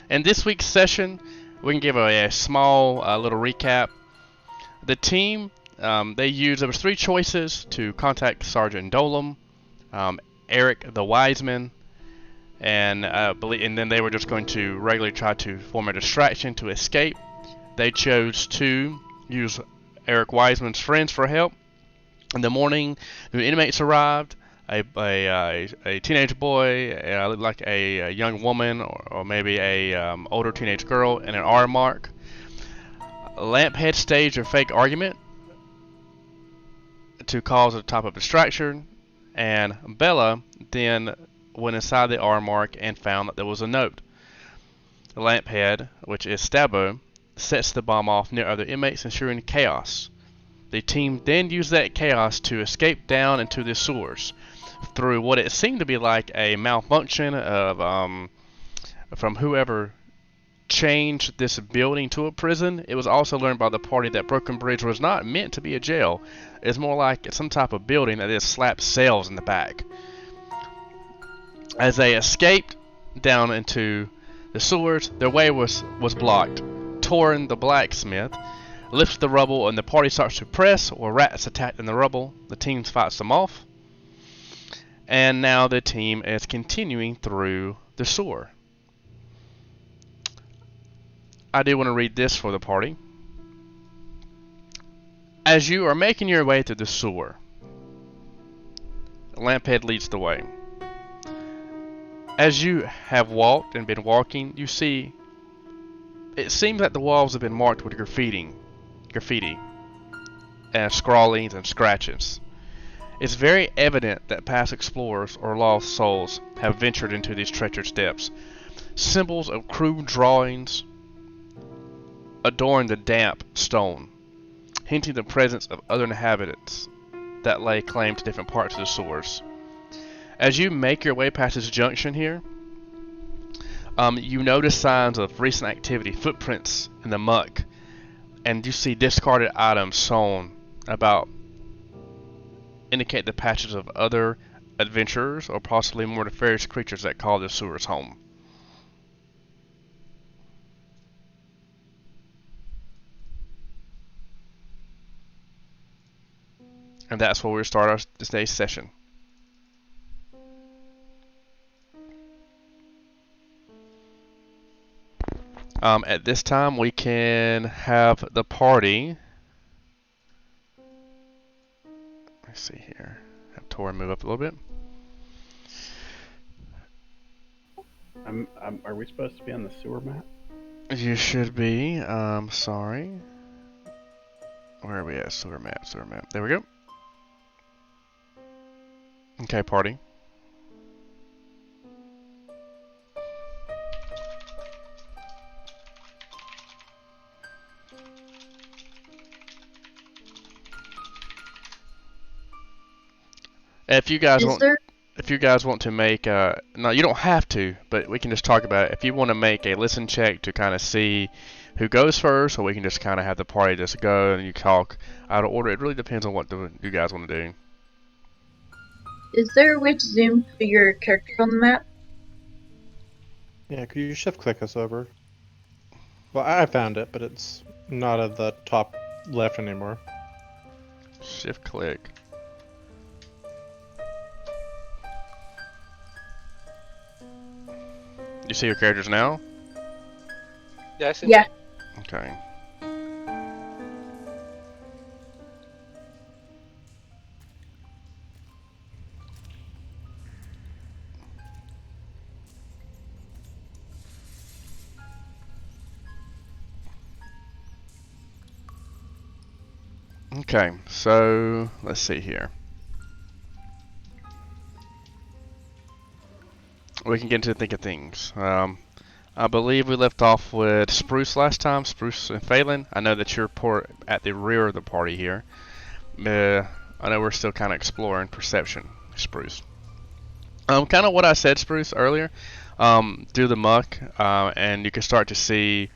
In this week's session, we can give a small little recap. The team, there was three choices to contact Sergeant Dolam, Eric the Wiseman, and then they were just going to regularly try to form a distraction to escape. They chose to use Eric Wiseman's friends for help. In the morning, the inmates arrived. A teenage boy, looked like a young woman, or maybe a older teenage girl, and an R mark. Lamphead staged a fake argument to cause a type of distraction, and Bella then went inside the R mark and found that there was a note. The Lamphead, which is Stabbo, sets the bomb off near other inmates, ensuring chaos. The team then used that chaos to escape down into the sewers through what it seemed to be like a malfunction of from whoever changed this building to a prison. It was also learned by the party that Broken Bridge was not meant to be a jail. It's more like some type of building that just slapped cells in the back. As they escaped down into the sewers, their way was blocked. Turin, the blacksmith, lifts the rubble and the party starts to press, or rats attacked in the rubble. The team fights them off. And now the team is continuing through the sewer. I do want to read this for the party. As you are making your way through the sewer, Lamphead leads the way. As you have walked and been walking, you see it seems that the walls have been marked with graffiti and scrawlings and scratches. It's very evident that past explorers or lost souls have ventured into these treacherous depths. Symbols of crude drawings adorn the damp stone, hinting the presence of other inhabitants that lay claim to different parts of the sewers. As you make your way past this junction here, you notice signs of recent activity, footprints in the muck, and you see discarded items sewn about indicate the patches of other adventurers or possibly more nefarious creatures that call the sewers home. And that's where we'll start today's session. At this time, we can have the party. Let's see here. Have Turin move up a little bit. Are we supposed to be on the sewer map? You should be. Sorry. Where are we at? Sewer map. There we go. Okay, party. If you guys want to make no, you don't have to, but we can just talk about it. If you want to make a listen check to kind of see who goes first, or we can just kind of have the party just go and you talk out of order. It really depends on what you guys want to do. Is there a way to zoom to your character on the map? Yeah, could you shift click us over? Well, I found it, but it's not at the top left anymore. Shift click. You see your characters now? Yeah, I see. Yeah. Okay. Okay, so let's see here. We can get into the thick of things. I believe we left off with Spruce last time, Spruce and Falend. I know that you're at the rear of the party here. I know we're still kind of exploring perception, Spruce. Kind of what I said, Spruce, earlier. Do the muck, and you can start to see,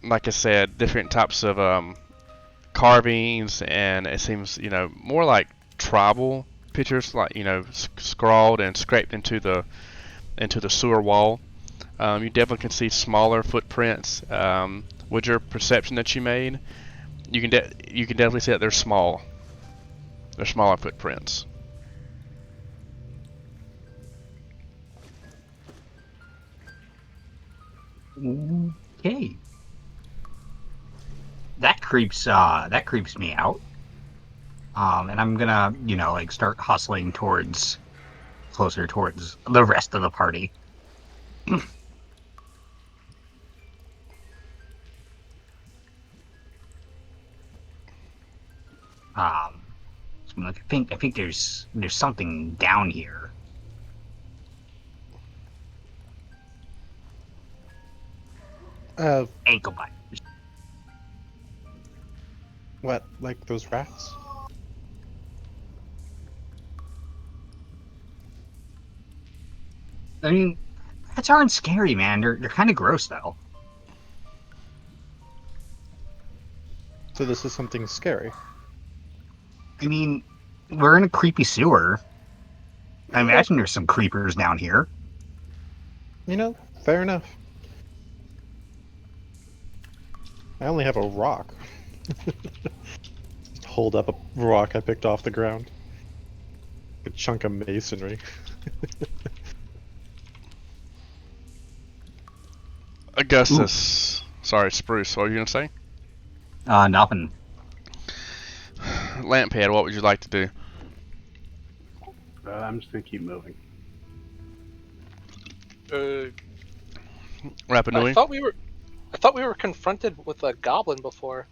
like I said, different types of carvings, and it seems, more like tribal pictures, like, scrawled and scraped into the sewer wall. You definitely can see smaller footprints. With your perception that you made, you can definitely see that they're small. They're smaller footprints. Okay. That creeps me out. And I'm gonna, like start hustling closer towards the rest of the party. So I think there's something down here. Ankle biters. What? Like those rats? I mean, rats aren't scary, man. They're kind of gross though. So this is something scary. I mean, we're in a creepy sewer. I imagine there's some creepers down here. Fair enough. I only have a rock. Just hold up a rock I picked off the ground. A chunk of masonry. Augustus. Sorry, Spruce. What were you gonna say? Nothing. Lamphead, what would you like to do? I'm just gonna keep moving. Rapinui? I thought we were confronted with a goblin before.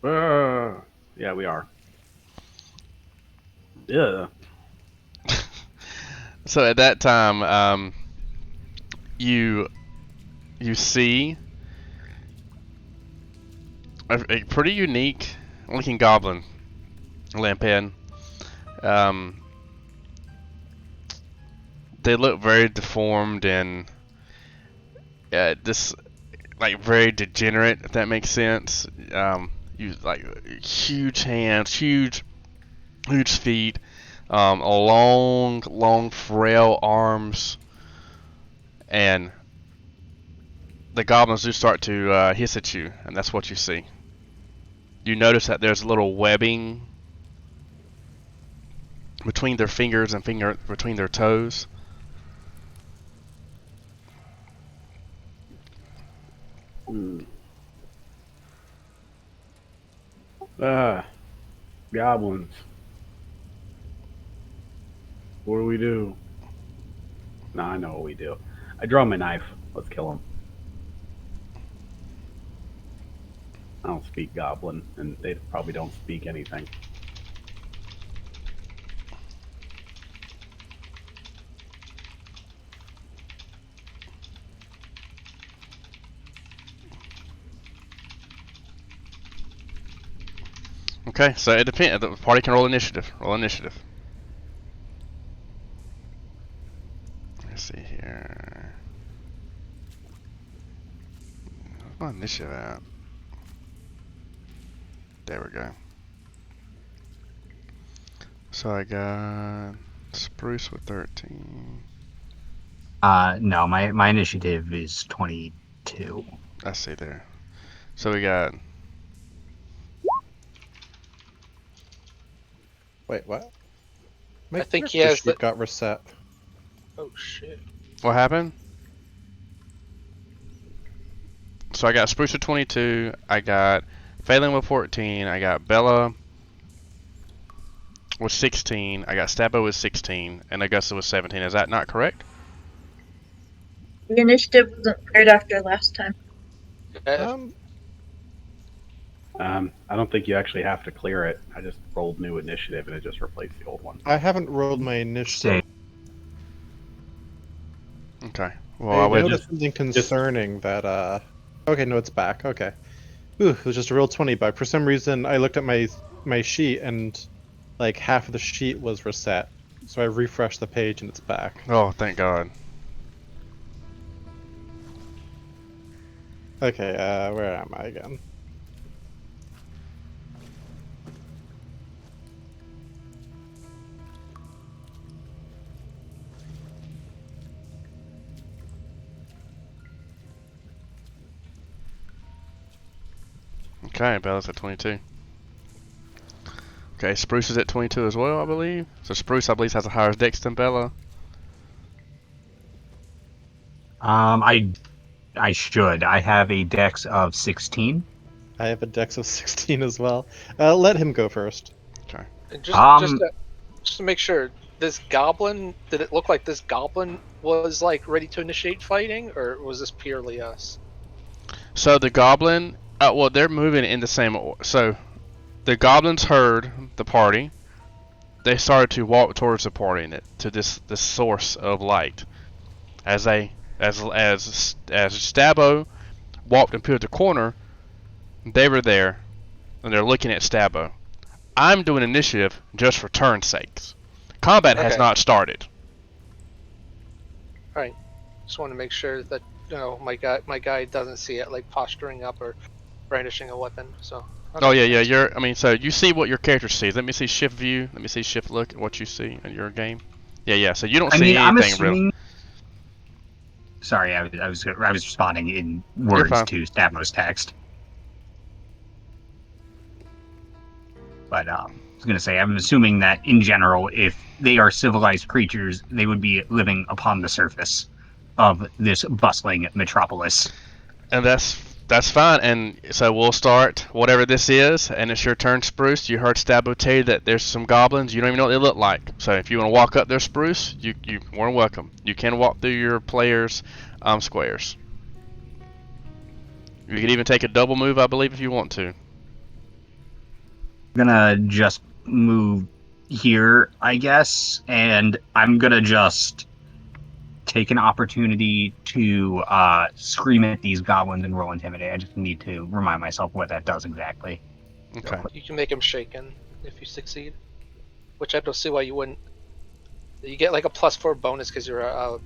Yeah, we are. Yeah. So at that time, you see a pretty unique looking goblin, Lamphead. They look very deformed and just like very degenerate, if that makes sense. You like huge hands, huge feet, long, frail arms, and the goblins do start to hiss at you, and that's what you see. You notice that there's a little webbing between their fingers and between their toes. Goblins. What do we do? No, I know what we do. I draw my knife. Let's kill him. I don't speak goblin, and they probably don't speak anything. Okay, so it depends. The party can roll initiative. Roll initiative. Let's see here. Where's my initiative at? There we go. So I got Spruce with 13. No, my initiative is 22. I see there. So we got. Wait, what? I think he has the got reset. Oh shit. What happened? So I got Spruce with 22. I got Falend with 14. I got Bella with 16. I got Stabbo with 16. And Augusta with 17. Is that not correct? The initiative wasn't right after last time. I don't think you actually have to clear it. I just rolled new initiative and it just replaced the old one. I haven't rolled my initiative. Okay. Well, I noticed something concerning that, okay, no, it's back. Okay. Ooh, it was just a real 20, but for some reason I looked at my sheet and like half of the sheet was reset. So I refreshed the page and it's back. Oh, thank God. Okay, where am I again? Okay, Bella's at 22. Okay, Spruce is at 22 as well, I believe. So Spruce, I believe, has a higher dex than Bella. I should. I have a dex of 16. I have a dex of 16 as well. Let him go first. Okay. And Um, just to make sure, this goblin, did it look like this goblin was like ready to initiate fighting, or was this purely us? So the goblin, well, they're moving in the same order. So the goblins heard the party. They started to walk towards the party, to this source of light. As Stabbo walked and peeled the corner, they were there, and they're looking at Stabbo. I'm doing initiative just for turn sakes. Combat has Okay. not started. Alright. Just want to make sure that my guy doesn't see it like posturing up or brandishing a weapon. So. Okay. Oh yeah. So you see what your character sees. Let me see shift view. Let me see shift look at what you see in your game. Yeah. So you don't see I'm anything assuming. really. Sorry, I was responding in You're words fine. to Stavros' text. But I was going to say, I'm assuming that in general, if they are civilized creatures, they would be living upon the surface of this bustling metropolis. And that's fine. And so we'll start whatever this is, and it's your turn, Spruce. You heard Stabbo tell you that there's some goblins. You don't even know what they look like. So if you want to walk up there, Spruce, you are welcome. You can walk through your players' squares. You can even take a double move, I believe, if you want to. I'm gonna just move here, I guess, and I'm gonna just take an opportunity to scream at these goblins and roll intimidate. I just need to remind myself what that does exactly. Okay. You can make him shaken if you succeed, which I don't see why you wouldn't. You get like a +4 bonus because you're a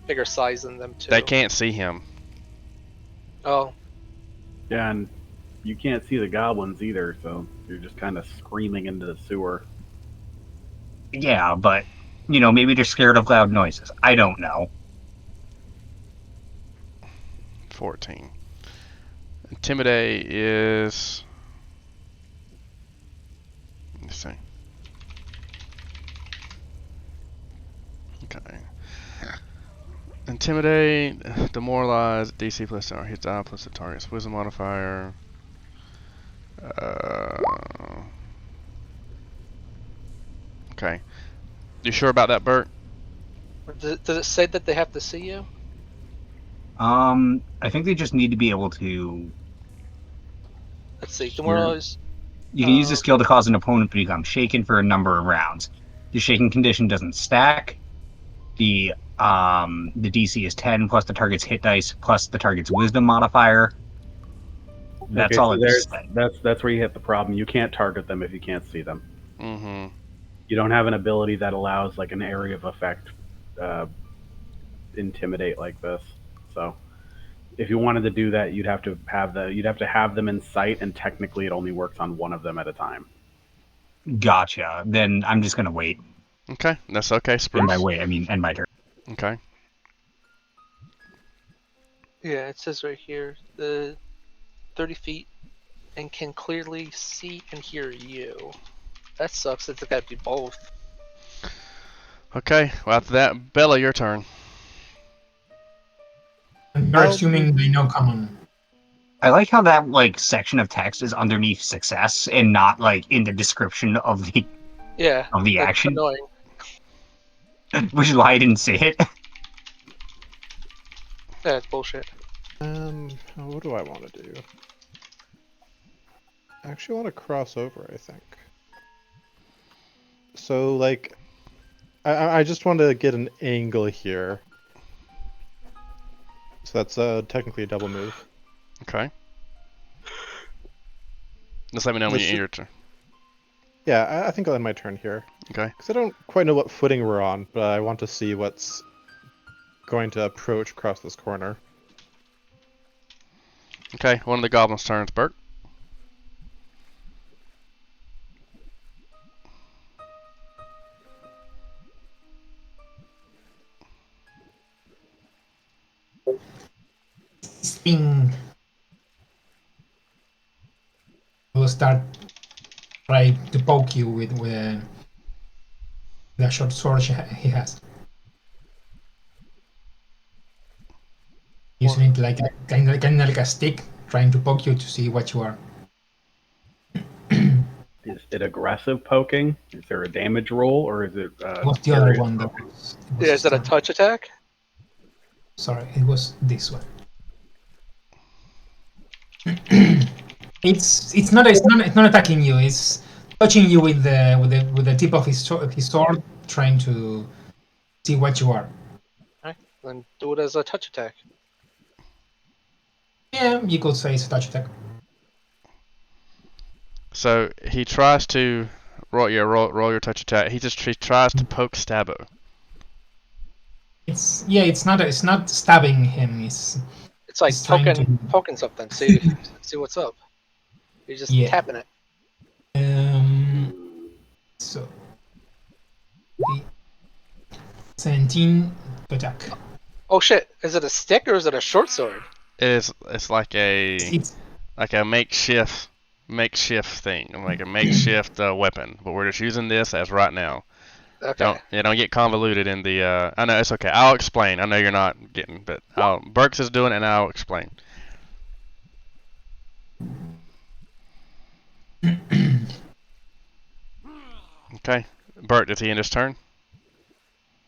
bigger size than them too. They can't see him. Oh, Yeah, and you can't see the goblins either, so you're just kind of screaming into the sewer. Yeah, but maybe they're scared of loud noises. I don't know. 14. Intimidate is. Let's see. Okay. Intimidate, demoralize, DC plus our hit die plus the target's wisdom modifier. Okay. You sure about that, Bert? does it say that they have to see you? I think they just need to be able to. Let's see. Demoralize. You can use the skill to cause an opponent to become shaken for a number of rounds. The shaking condition doesn't stack. The DC is 10 plus the target's hit dice plus the target's wisdom modifier. That's all it said. That's where you hit the problem. You can't target them if you can't see them. Mm-hmm. You don't have an ability that allows like an area of effect intimidate like this. So if you wanted to do that, you'd have to have them in sight, and technically it only works on one of them at a time. Gotcha. Then I'm just gonna wait. Okay, that's okay, Spruce. And by wait, I mean end my turn. Okay. Yeah, it says right here the 30 feet and can clearly see and hear you. That sucks. It's got to be both. Okay, well after that, Bella, your turn. They're assuming they know common. I like how that section of text is underneath success and not in the description of the Yeah. of the that's action, Annoying. which is why I didn't see it. Yeah, it's bullshit. What do I want to do? I actually want to cross over, I think. So, I just want to get an angle here. So that's technically a double move. Okay. Just let me know when you end your turn. Yeah, I think I'll end my turn here. Okay. Because I don't quite know what footing we're on, but I want to see what's going to approach across this corner. Okay, one of the goblins' turns, Bert. Sping. will start trying to poke you with the short sword he has. Using it like kind of like a stick, trying to poke you to see what you are. Is it aggressive poking? Is there a damage roll, or is it? What's the other area one that poking? was? Yeah, is that a touch attack? Sorry, it was this one. It's not attacking you. It's touching you with the tip of his sword, trying to see what you are. Alright, then do it as a touch attack. Yeah, you could say it's a touch attack. So he tries to roll your touch attack. He tries to poke Stabbo. It's not stabbing him. It's like He's trying poking something. See what's up. You're just tapping it. So 17 to attack. Oh shit! Is it a stick or is it a short sword? It's like It's a makeshift thing, like a makeshift weapon. But we're just using this as right now. Okay. Don't get convoluted in the. I know it's okay. I'll explain. I know you're not getting, but Burks is doing it, and I'll explain. Okay, Bert, did he end his turn?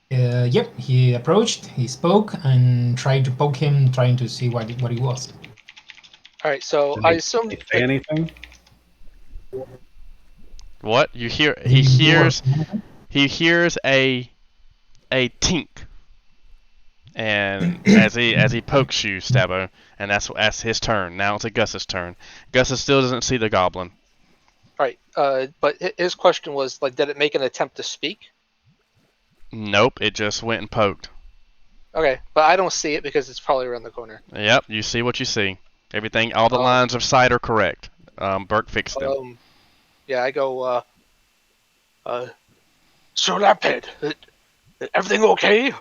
Yep, he approached, he spoke, and tried to poke him, trying to see what he was. All right, so Did I he assume. say anything? What you hear? He hears a tink, and as he pokes you, Stabbo, and that's his turn. Now it's Augustus' turn. Augustus still doesn't see the goblin. All right, but his question was like, did it make an attempt to speak? Nope, it just went and poked. Okay, but I don't see it because it's probably around the corner. Yep, you see what you see. Everything, all the lines of sight are correct. Burke fixed them. Yeah, I go. So Lamphead, everything okay?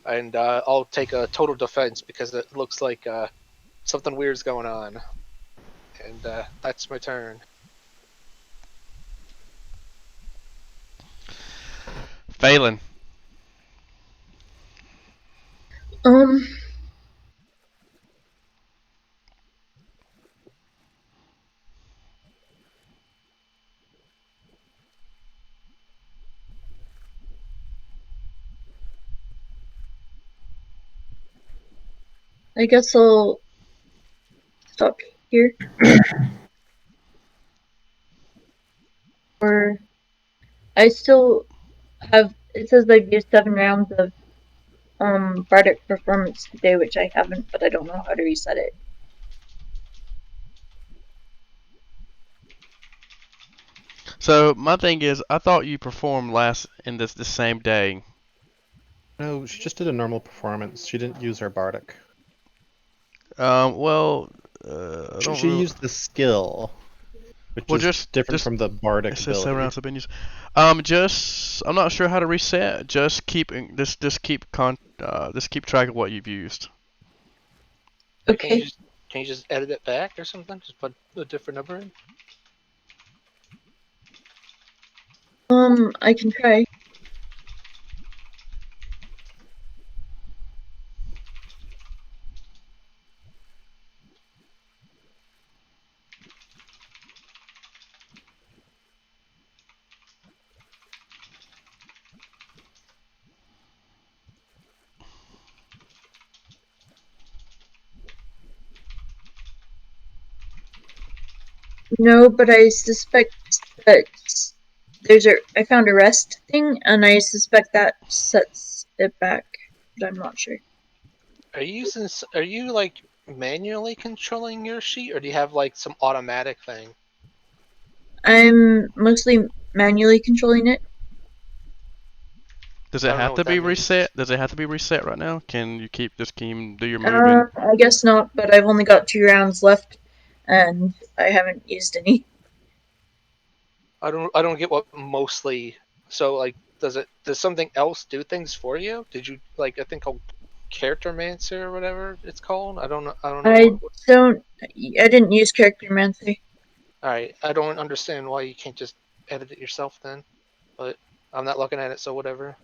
And I'll take a total defense because it looks like something weird's going on. And that's my turn. Falend. I guess I'll stop here. Or I still have. It says I've used 7 rounds of bardic performance today, which I haven't, but I don't know how to reset it. So my thing is, I thought you performed last in this the same day. No, she just did a normal performance. She didn't use her bardic. She used the skill, which is different from the bardic it says ability. 7 rounds have been used. I'm not sure how to reset. Just keep track of what you've used. Okay. Can you just edit it back or something? Just put a different number in? I can try. No, but I suspect that I found a rest thing, and I suspect that sets it back, but I'm not sure. Are you like manually controlling your sheet, or do you have like some automatic thing? I'm mostly manually controlling it. Does it I don't know have to what be that means. reset? Does it have to be reset right now? Can you do your movement? I guess not, but I've only got 2 rounds left, and I haven't used any. I don't get what mostly. So like, does something else do things for you? Did you like I think called charactermancer or whatever it's called? I don't know. I didn't use charactermancy. Alright, I don't understand why you can't just edit it yourself then. But I'm not looking at it, so whatever.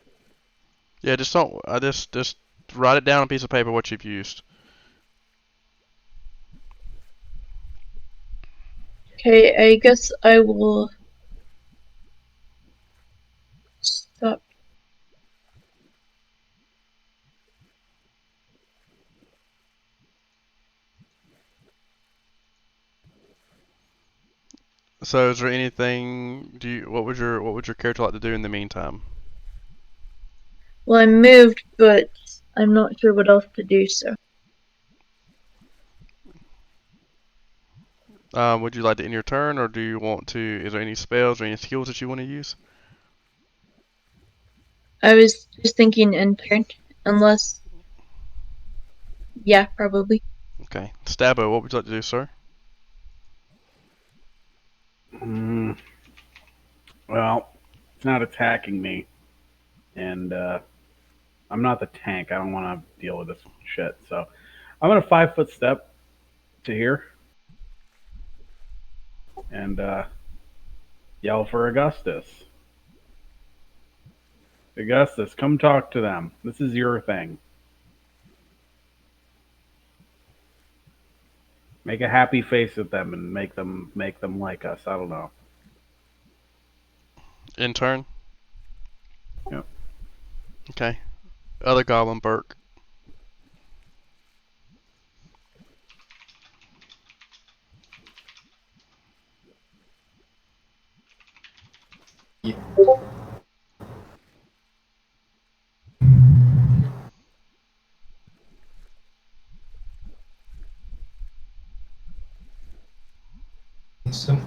Yeah, just don't. Just write it down on a piece of paper what you've used. Okay, I guess I will stop. So, is there anything? What would your character like to do in the meantime? Well, I moved, but I'm not sure what else to do, so. Would you like to end your turn, or do you want to? Is there any spells or any skills that you want to use? I was just thinking end turn, unless. Yeah, probably. Okay, Stabbo, what would you like to do, sir? Well, it's not attacking me, and I'm not the tank. I don't want to deal with this shit. So I'm gonna 5-foot step to here and yell for Augustus. Augustus, come talk to them. This is your thing. Make a happy face at them and make them like us. I don't know. In turn. Yep. Okay. Other goblin, Burke. Yeah. So,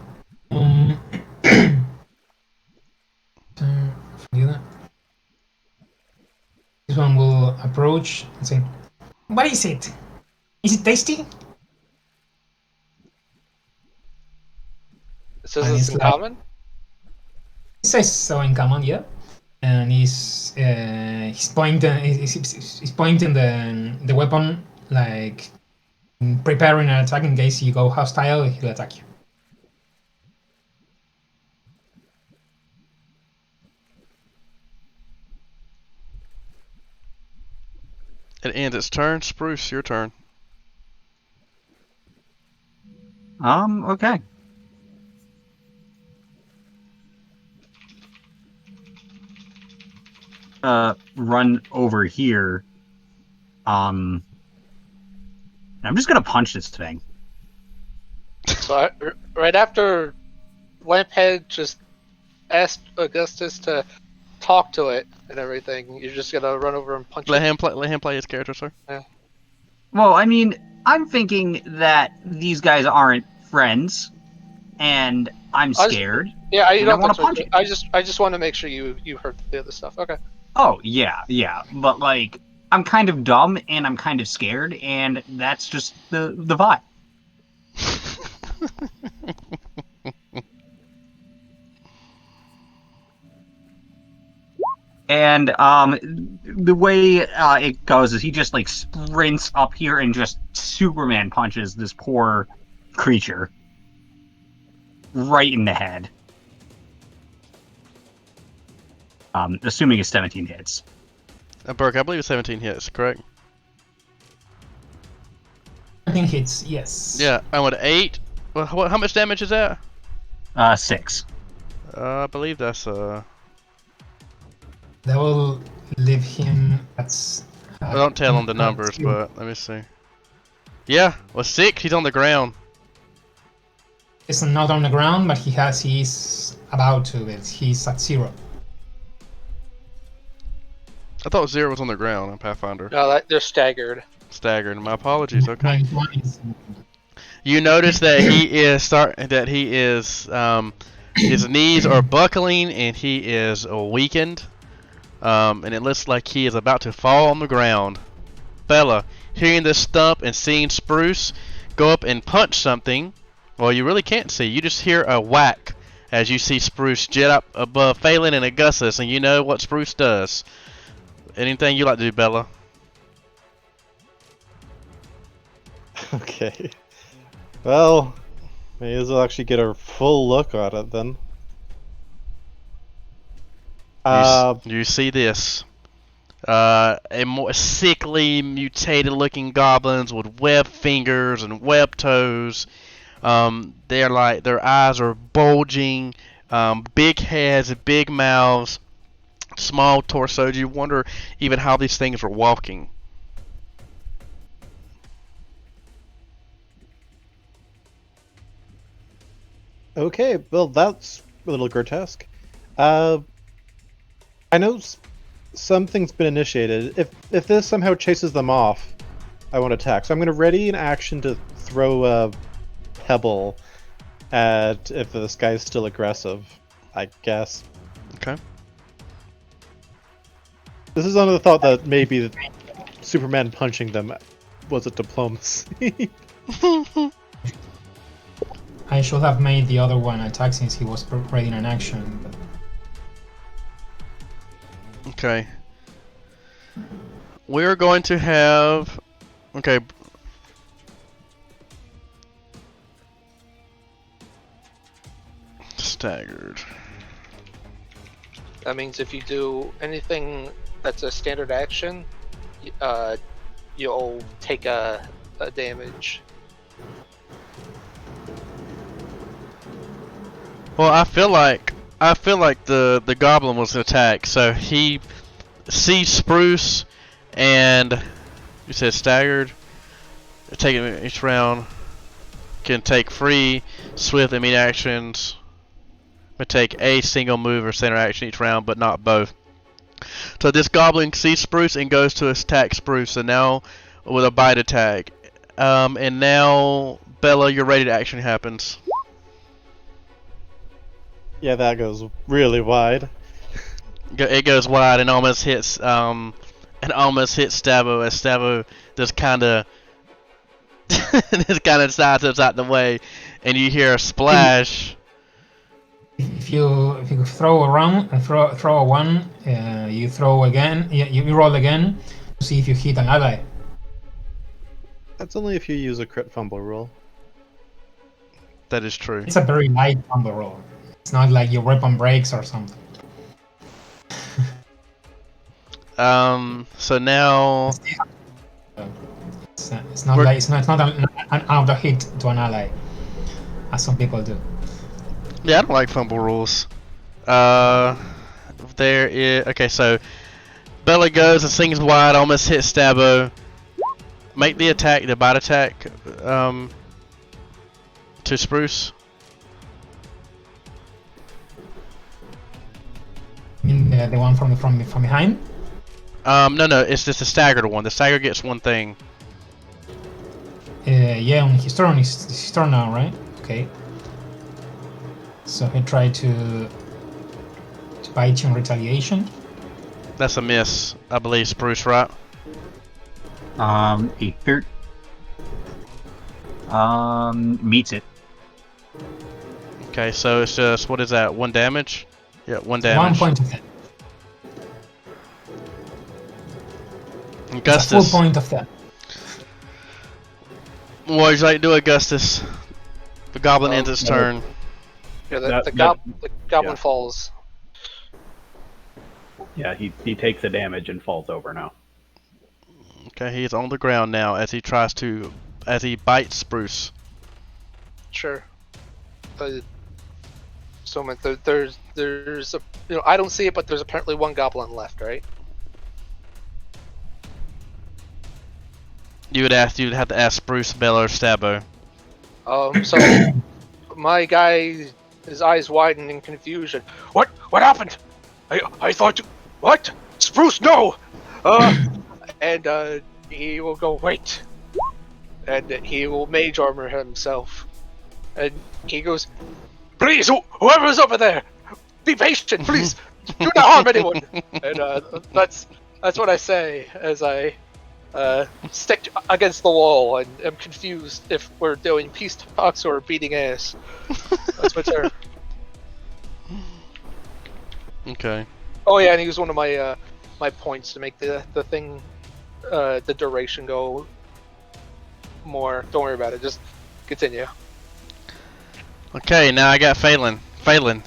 forget that. This one will approach and say, "What is it? Is it tasty?" It says And this it's in like- common? It says so in common, yeah. And he's pointing the weapon, like preparing an attack in case you go hostile. He'll attack you. It ends its turn. Spruce, your turn. Okay. Run over here. I'm just gonna punch this thing. So right after Lamphead just asked Augustus to talk to it and everything, you're just gonna run over and punch Let it? him play. Let him play his character, sir. Well, I mean, I'm thinking that these guys aren't friends, and I'm scared. Yeah, I and don't want to touch punch it. it. I just want to make sure you heard the other stuff. Okay. Oh yeah, but like, I'm kind of dumb and I'm kind of scared, and that's just the vibe. And the way it goes is he just like sprints up here and just Superman punches this poor creature right in the head. Assuming it's 17 hits. Burke, I believe it's 17 hits, correct? I think hits, yes. Yeah, and with 8, well, how much damage is that? 6. I believe that's That will leave him at. Well, don't tell him the numbers, but let me see. Yeah, well, 6. He's on the ground. He's not on the ground, but he's about to. He's at 0. I thought 0 was on the ground on Pathfinder. No, they're staggered. Staggered. My apologies. Okay. Mine is- You notice that his knees are buckling and he is weakened, and it looks like he is about to fall on the ground. Bella, hearing this stump and seeing Spruce go up and punch something, well, you really can't see. You just hear a whack as you see Spruce jet up above Falend and Augustus, and you know what Spruce does. Anything you like to do, Bella? Okay. Well, May as well actually get a full look at it then. You see this. A more sickly, mutated-looking goblins with webbed fingers and webbed toes. They're like, their eyes are bulging, big heads, big mouths, small torsos. You wonder even how these things are walking. Okay, well that's a little grotesque. I know something's been initiated. If this somehow chases them off, I want to attack. So I'm going to ready an action to throw a pebble at if this guy's still aggressive, I guess. Okay. This is under the thought that maybe Superman punching them was a diplomacy. I should have made the other one attack since he was ready in an action. But... Okay. We're going to have... Okay. Staggered. That means if you do anything that's a standard action, you'll take a damage. Well, I feel like the goblin was attacked, so he sees Spruce and you said staggered. Taking each round can take free, swift, immediate actions. But take a single move or standard action each round, but not both. So this goblin sees Spruce and goes to attack Spruce, and now with a bite attack. And now Bella, your rated action happens. Yeah, that goes really wide. It goes wide and almost hits Stavo, as Stavo just kinda sidesteps out the way, and you hear a splash. If you throw throw a one, you throw again. You roll again to see if you hit an ally. That's only if you use a crit fumble roll. That is true. It's a very light fumble roll. It's not like your weapon breaks or something. So now it's not like it's not an auto hit to an ally, as some people do. yeah, I don't like fumble rules. There is okay. So Bella goes and swings wide, almost hits Stabo. Make the attack, the bite attack, to Spruce. You mean the one from behind? No, it's just a staggered one. The stagger gets one thing. Yeah, on his turn. His turn now, right? Okay. So he tried to bite you in retaliation. That's a miss, I believe, Spruce, right? A third. Meets it. Okay, so it's just, what is that, 1 damage? Yeah, 1 1 damage. point of that. Augustus. It's a full point of that. What would you like to do, Augustus? The goblin ends its turn. Yeah, That- the that- goblin yeah. falls. Yeah, he takes the damage and falls over now. Okay, he's on the ground now as he bites Spruce. Sure. So there's a, I don't see it, but there's apparently one goblin left, right? You'd have to ask Spruce, Bella, or Stabo. So my guy, his eyes widen in confusion. What happened? I thought you, what? Spruce, no! And he will go, wait. And he will mage armor himself. And he goes, please, whoever's over there, be patient, please. Do not harm anyone. And that's what I say as I stick against the wall and am confused if we're doing peace talks or beating ass. That's my turn. Okay. Oh yeah, and he used one of my my points to make the thing, the duration go more. Don't worry about it. Just continue. Okay, now I got Falend. Falend,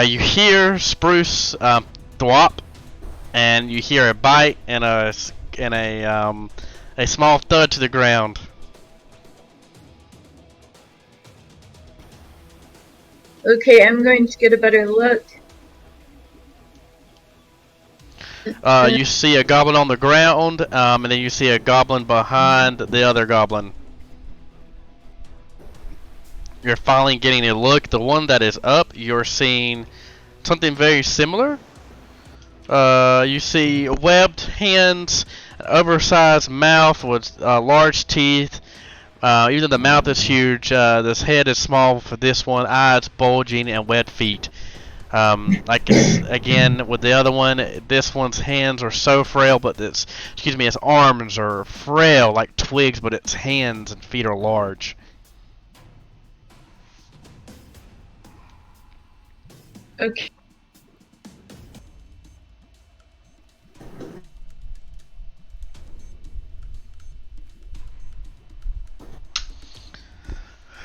you hear Spruce thwop, and you hear a bite and a small thud to the ground. Okay, I'm going to get a better look. You see a goblin on the ground, and then you see a goblin behind the other goblin. You're finally getting a look. The one that is up, you're seeing something very similar. You see webbed hands, an oversized mouth with large teeth. Even though the mouth is huge, this head is small for this one, eyes bulging, and webbed feet. Again, with the other one, this one's hands are so frail, but its arms are frail like twigs, but its hands and feet are large. Okay.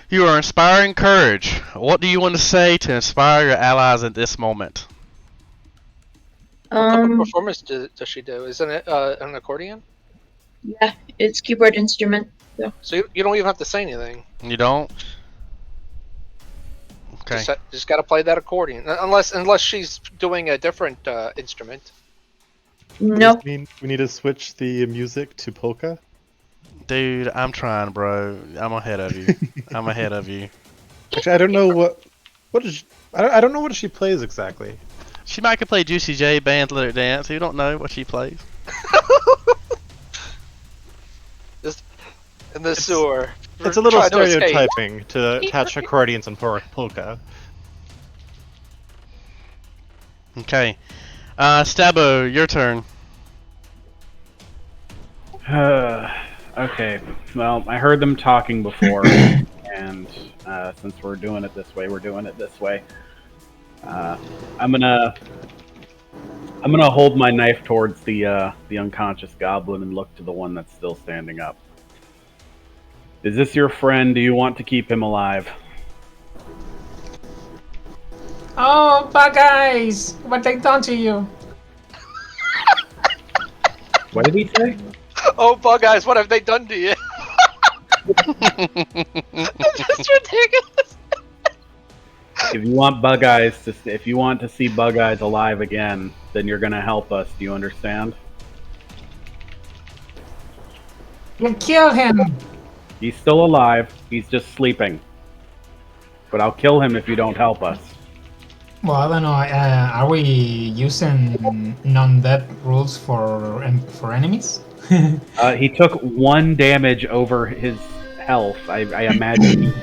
You are inspiring courage. What do you want to say to inspire your allies at this moment? What type of performance does she do? Isn't it an accordion? Yeah, it's keyboard instrument. So you don't even have to say anything. You don't? Okay. Just gotta play that accordion, unless she's doing a different instrument. No. Does this mean we need to switch the music to polka? Dude, I'm trying, bro. I'm ahead of you. I'm ahead of you. Actually, I don't know what is. I don't know what she plays exactly. She might could play Juicy J, Band Let It Dance. You don't know what she plays. Just in the sewer. It's a little Trying to escape. stereotyping to attach accordions and polka. Okay. Stabbo, your turn. Okay, well, I heard them talking before, and since we're doing it this way, we're doing it this way. I'm gonna hold my knife towards the unconscious goblin and look to the one that's still standing up. Is this your friend? Do you want to keep him alive? Oh, bad guys! What they done to you? What did he say? Oh, bug eyes! What have they done to you? That's ridiculous. If you want to see Bug Eyes alive again, then you're gonna help us. Do you understand? You kill him! He's still alive. He's just sleeping. But I'll kill him if you don't help us. Well, I don't know. Are we using non-death rules for enemies? He took 1 damage over his health. I imagine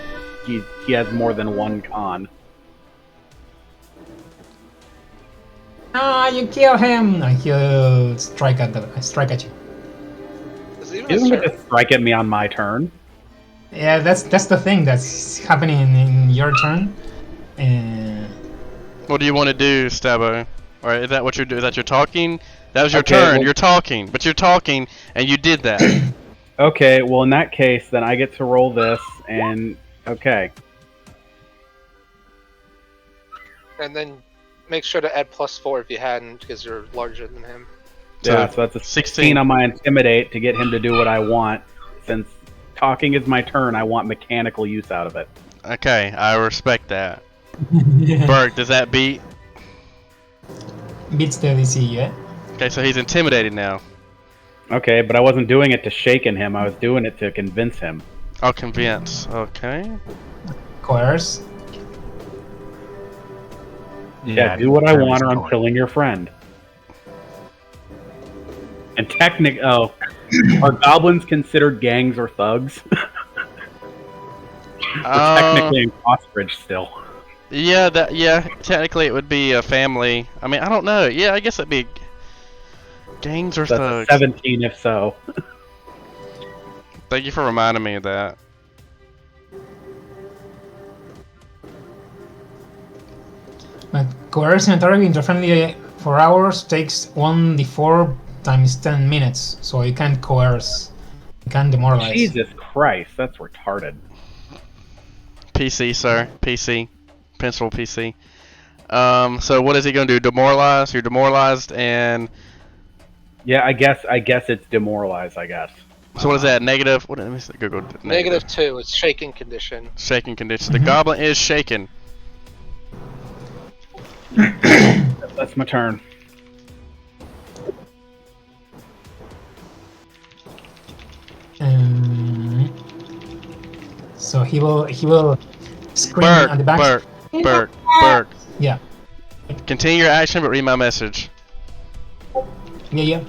he has more than 1 con. Ah, you kill him! And he'll strike at you. You don't get to strike at me on my turn. Yeah, that's the thing that's happening in your turn. What do you want to do, Stabbo? Or is that what you're doing? Is that you're talking? That was your Okay, turn. well- You're talking, but you're talking, and you did that. Okay, well in that case, then I get to roll this, and okay. And then make sure to add +4 if you hadn't, because you're larger than him. Yeah, so that's a 16 on my Intimidate to get him to do what I want. Since talking is my turn, I want mechanical use out of it. Okay, I respect that. Berg, does that beat? Beats the DC, yeah. Okay, so he's intimidated now. Okay, but I wasn't doing it to shaken him, I was doing it to convince him. I'll convince. Okay. Coerce. Yeah, do what I want or I'm killing your friend. And are goblins considered gangs or thugs? We're technically in Crossbridge still. Yeah, technically it would be a family. I mean, I don't know. Yeah, I guess it'd be gangs or That's thugs. a 17 if so. Thank you for reminding me of that. But coercing a target into friendly for hours takes 1d4 times 10 minutes, so you can't coerce. You can't demoralize. Jesus Christ, that's retarded. PC, sir. PC. Pencil PC. So what is he going to do? Demoralize? You're demoralized, and Yeah, I guess it's demoralized. I guess. so what is that? Negative? What? Let me see, go Negative 2. It's shaking condition. Shaking condition. The goblin is shaken. That's my turn. So he will scream Burke, at the back. Burke. Yeah. Continue your action, but read my message. Yeah.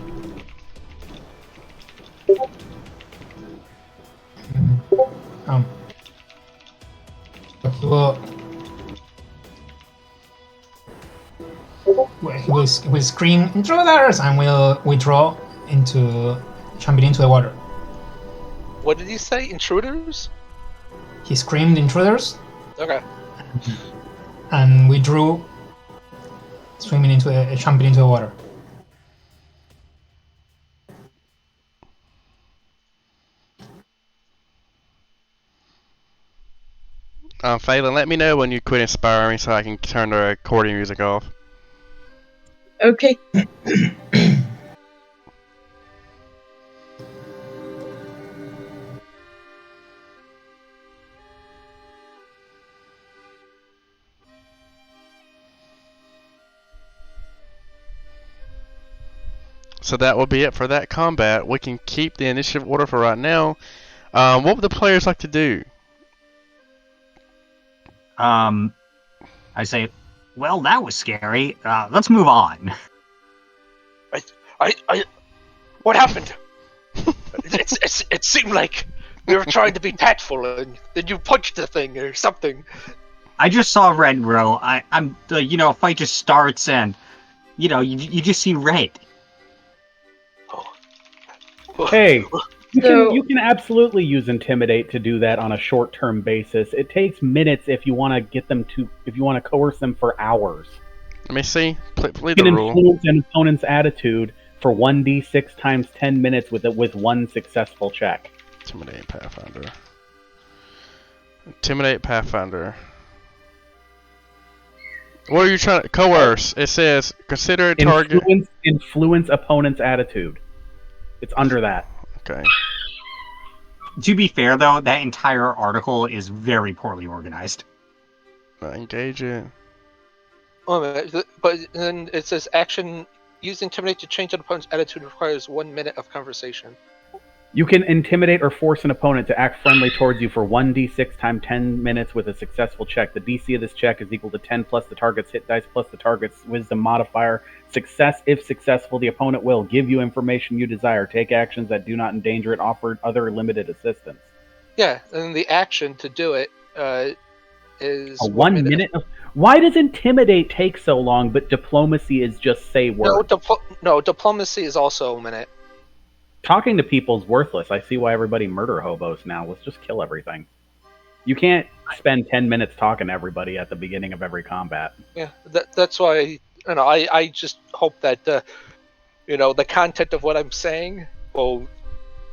So he will scream intruders and will withdraw jumping into the water. What did he say? Intruders? He screamed intruders Okay. and withdrew, jumping into the water. Falend, let me know when you quit inspiring so I can turn the recording music off. Okay. So that will be it for that combat. We can keep the initiative order for right now. What would the players like to do? I say, well, that was scary. Let's move on. What happened? It seemed like we were trying to be tactful, and then you punched the thing or something. I just saw red, bro. I'm a fight just starts and, you just see red. Hey, So- you can absolutely use intimidate to do that on a short-term basis. It takes minutes if you want to coerce them for hours. Let me see. Plead You the can rule. influence an opponent's attitude for 1d6 times 10 minutes with one successful check. Intimidate Pathfinder. Intimidate Pathfinder. What are you trying to coerce? It says consider a target. Influence opponent's attitude. It's under that. Okay. To be fair, though, that entire article is very poorly organized. Engage it. Oh, but then it says action use intimidate to change an opponent's attitude requires 1 minute of conversation. You can intimidate or force an opponent to act friendly towards you for 1d6 times 10 minutes with a successful check. The DC of this check is equal to 10 plus the target's hit dice plus the target's wisdom modifier. Success, if successful, the opponent will give you information you desire, take actions that do not endanger it, offer other limited assistance. Yeah, and the action to do it is A 1 minute of... Why does intimidate take so long, but diplomacy is just say words? No, diplomacy is also a minute. Talking to people is worthless. I see why everybody murder hobos now. Let's just kill everything. You can't spend 10 minutes talking to everybody at the beginning of every combat. Yeah, that's why I just hope that the content of what I'm saying will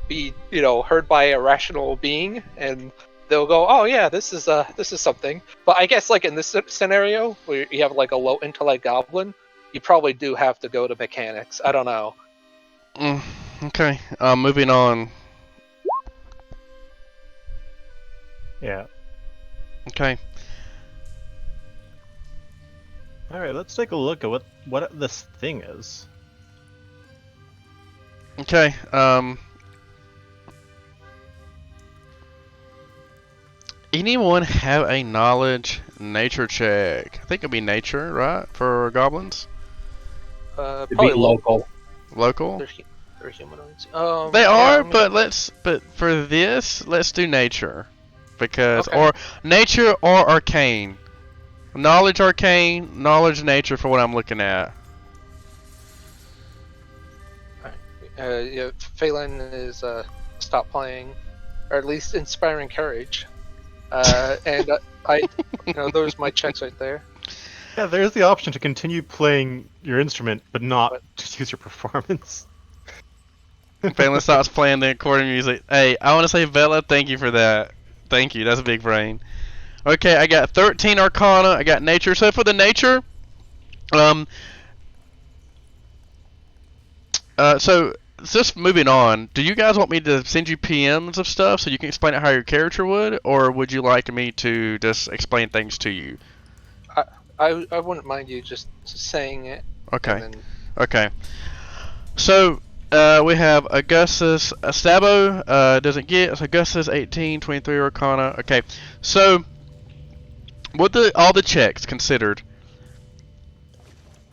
be heard by a rational being, and they'll go, oh yeah, this is something. But I guess like in this scenario where you have like a low intellect goblin, you probably do have to go to mechanics. I don't know. Okay. Moving on. Yeah. Okay. All right, let's take a look at what this thing is. Okay. Anyone have a knowledge nature check? I think it'll be nature, right, for goblins? It'd be Probably local. Local. They're humanoids. They yeah, are, I mean, but for this, let's do nature, because Okay. or nature or arcane, knowledge arcane, knowledge nature for what I'm looking at. yeah, Falend is stop playing, or at least inspiring courage. And those are my checks right there. Yeah, there's the option to continue playing your instrument, but not to use your performance. Falend stops playing the recording music. Hey, I want to say Bella, thank you for that. Thank you. That's a big brain. Okay, I got 13 Arcana. I got Nature. So for the Nature, so just moving on. Do you guys want me to send you PMs of stuff so you can explain it how your character would, or would you like me to just explain things to you? I wouldn't mind you just saying it. Okay. And then... Okay. So we have Augustus. Stabo doesn't get. It's Augustus 18, 23 Arcana. Okay. So with all the checks considered,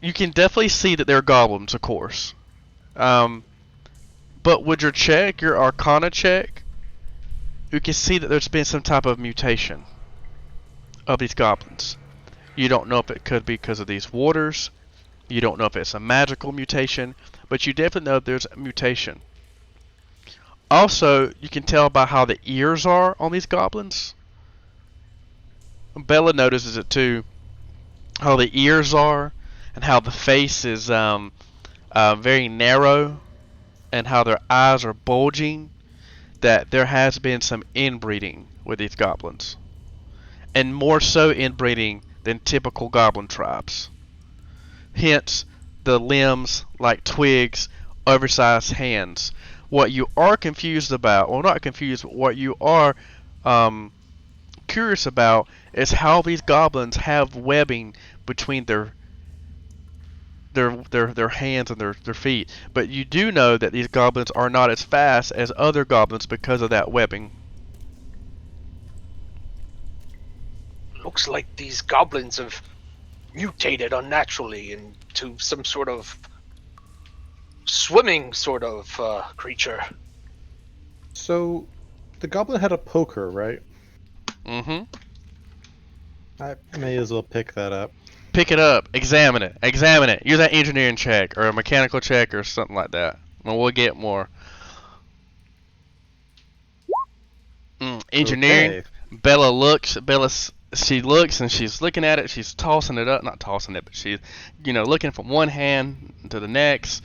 you can definitely see that they're goblins, of course. But with your check, your Arcana check, you can see that there's been some type of mutation of these goblins. You don't know if it could be because of these waters. You don't know if it's a magical mutation, but you definitely know there's a mutation. Also, you can tell by how the ears are on these goblins. Bella notices it too, how the ears are, and how the face is very narrow, and how their eyes are bulging. That there has been some inbreeding with these goblins, and more so inbreeding than typical goblin tribes. Hence, the limbs like twigs, oversized hands. What you are confused about, well, not confused, but what you are curious about is how these goblins have webbing between their hands and their feet. But you do know that these goblins are not as fast as other goblins because of that webbing. Looks like these goblins have mutated unnaturally into some sort of swimming sort of creature. So, the goblin had a poker, right? Mm-hmm. I may as well pick that up. Pick it up. Examine it. Examine it. Use that engineering check or a mechanical check or something like that. And we'll get more. Engineering. Okay. Bella looks. She looks and she's looking at it. She's tossing it up. Not tossing it, but she's, looking from one hand to the next.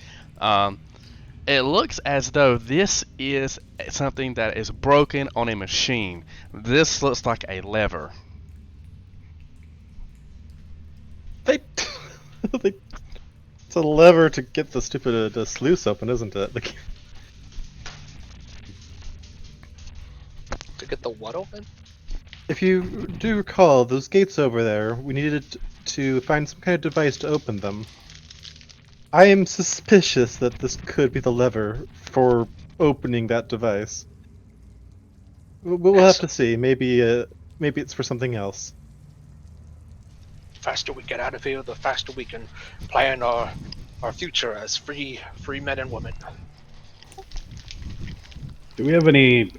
It looks as though this is something that is broken on a machine. This looks like a lever. It's a lever to get the stupid sluice open, isn't it? To get the what open? If you do recall, those gates over there, we needed to find some kind of device to open them. I am suspicious that this could be the lever for opening that device. We'll have to see. Maybe it's for something else. The faster we get out of here, the faster we can plan our future as free men and women. Do we have any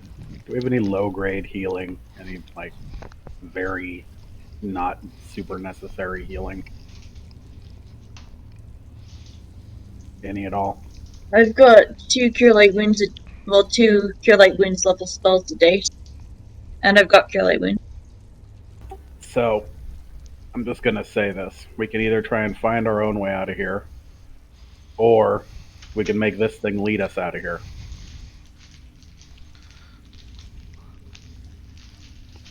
low grade healing? Any very not super necessary healing? Any at all? I've got 2 Cure Light Wounds, 2 Cure Light Wounds level spells today. And I've got Cure Light Wounds. So, I'm just gonna say this. We can either try and find our own way out of here, or we can make this thing lead us out of here.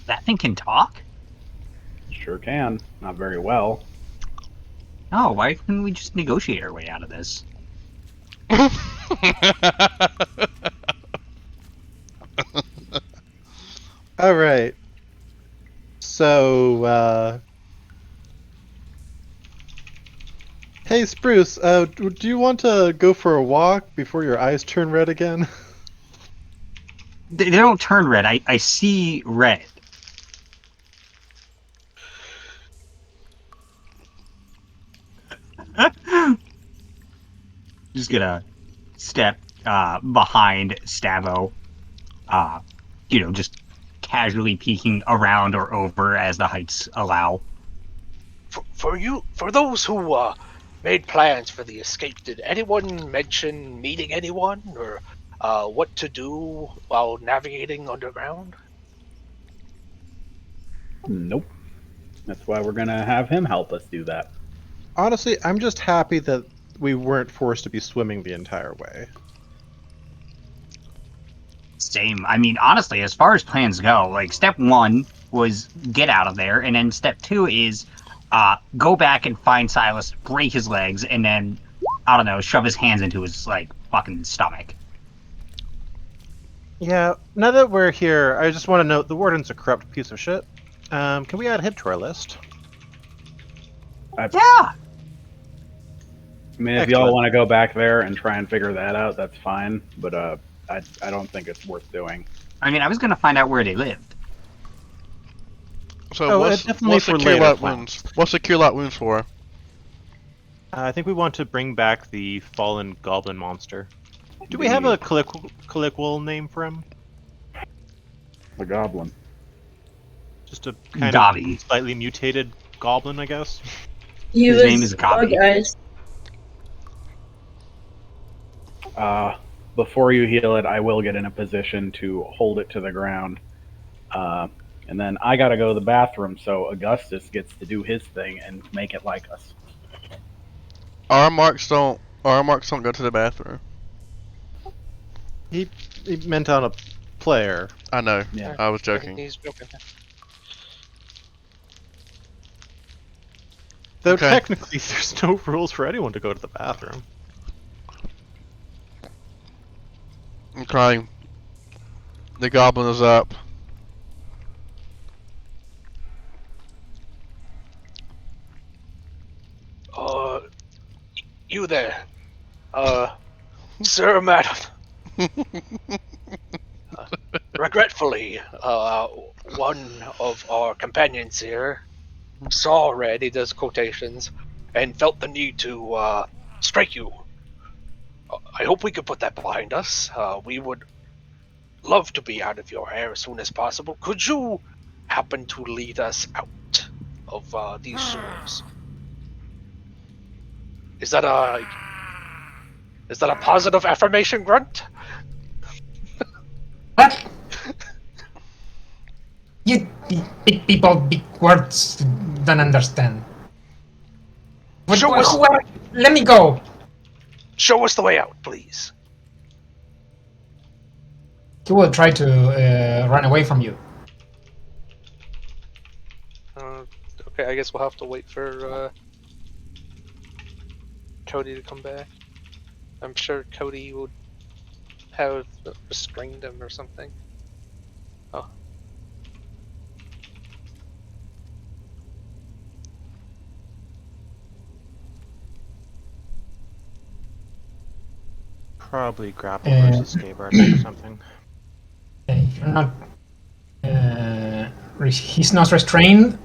That thing can talk? Sure can. Not very well. Oh, why couldn't we just negotiate our way out of this? Alright. So, hey Spruce, do you want to go for a walk before your eyes turn red again? They don't turn red. I see red. Just gonna step behind Stavo, just casually peeking around or over as the heights allow. For those who made plans for the escape, did anyone mention meeting anyone or what to do while navigating underground? Nope. That's why we're gonna have him help us do that. Honestly, I'm just happy that we weren't forced to be swimming the entire way. Same. I mean, honestly, as far as plans go, step one was get out of there, and then step 2 is go back and find Silas, break his legs, and then I don't know, shove his hands into his like fucking stomach. Yeah, now that we're here, I just want to note the warden's a corrupt piece of shit. Can we add him to our list? Yeah. I mean, if Excellent. y'all want to go back there and try and figure that out, that's fine. But I don't think it's worth doing. I mean, I was gonna find out where they lived. So Oh, what's definitely the for cure later light plans. wounds? What's the cure light wounds for? I think we want to bring back the fallen goblin monster. Do we have a colloquial name for him? The goblin. Just a kind Dobby. of slightly mutated goblin, I guess. He His was name is Gabi. guys. Before you heal it, I will get in a position to hold it to the ground. And then I gotta go to the bathroom, so Augustus gets to do his thing and make it like us. Our marks don't go to the bathroom. He meant on a player. I know. Yeah. I was joking. He's joking. Though Okay. technically, there's no rules for anyone to go to the bathroom. Okay. The goblin is up. You there. Sir, madam. Regretfully, one of our companions here saw red, he does quotations, and felt the need to strike you. I hope we could put that behind us. We would love to be out of your hair as soon as possible. Could you happen to lead us out of these sewers? Is that a positive affirmation, Grunt? What? You big people, big words, don't understand. Show us- Let me go. Show us the way out, please. He will try to run away from you. Okay, I guess we'll have to wait for Cody to come back. I'm sure Cody would have restrained him or something. Oh. Probably grapple versus escape artist or something. If you're not, he's not restrained.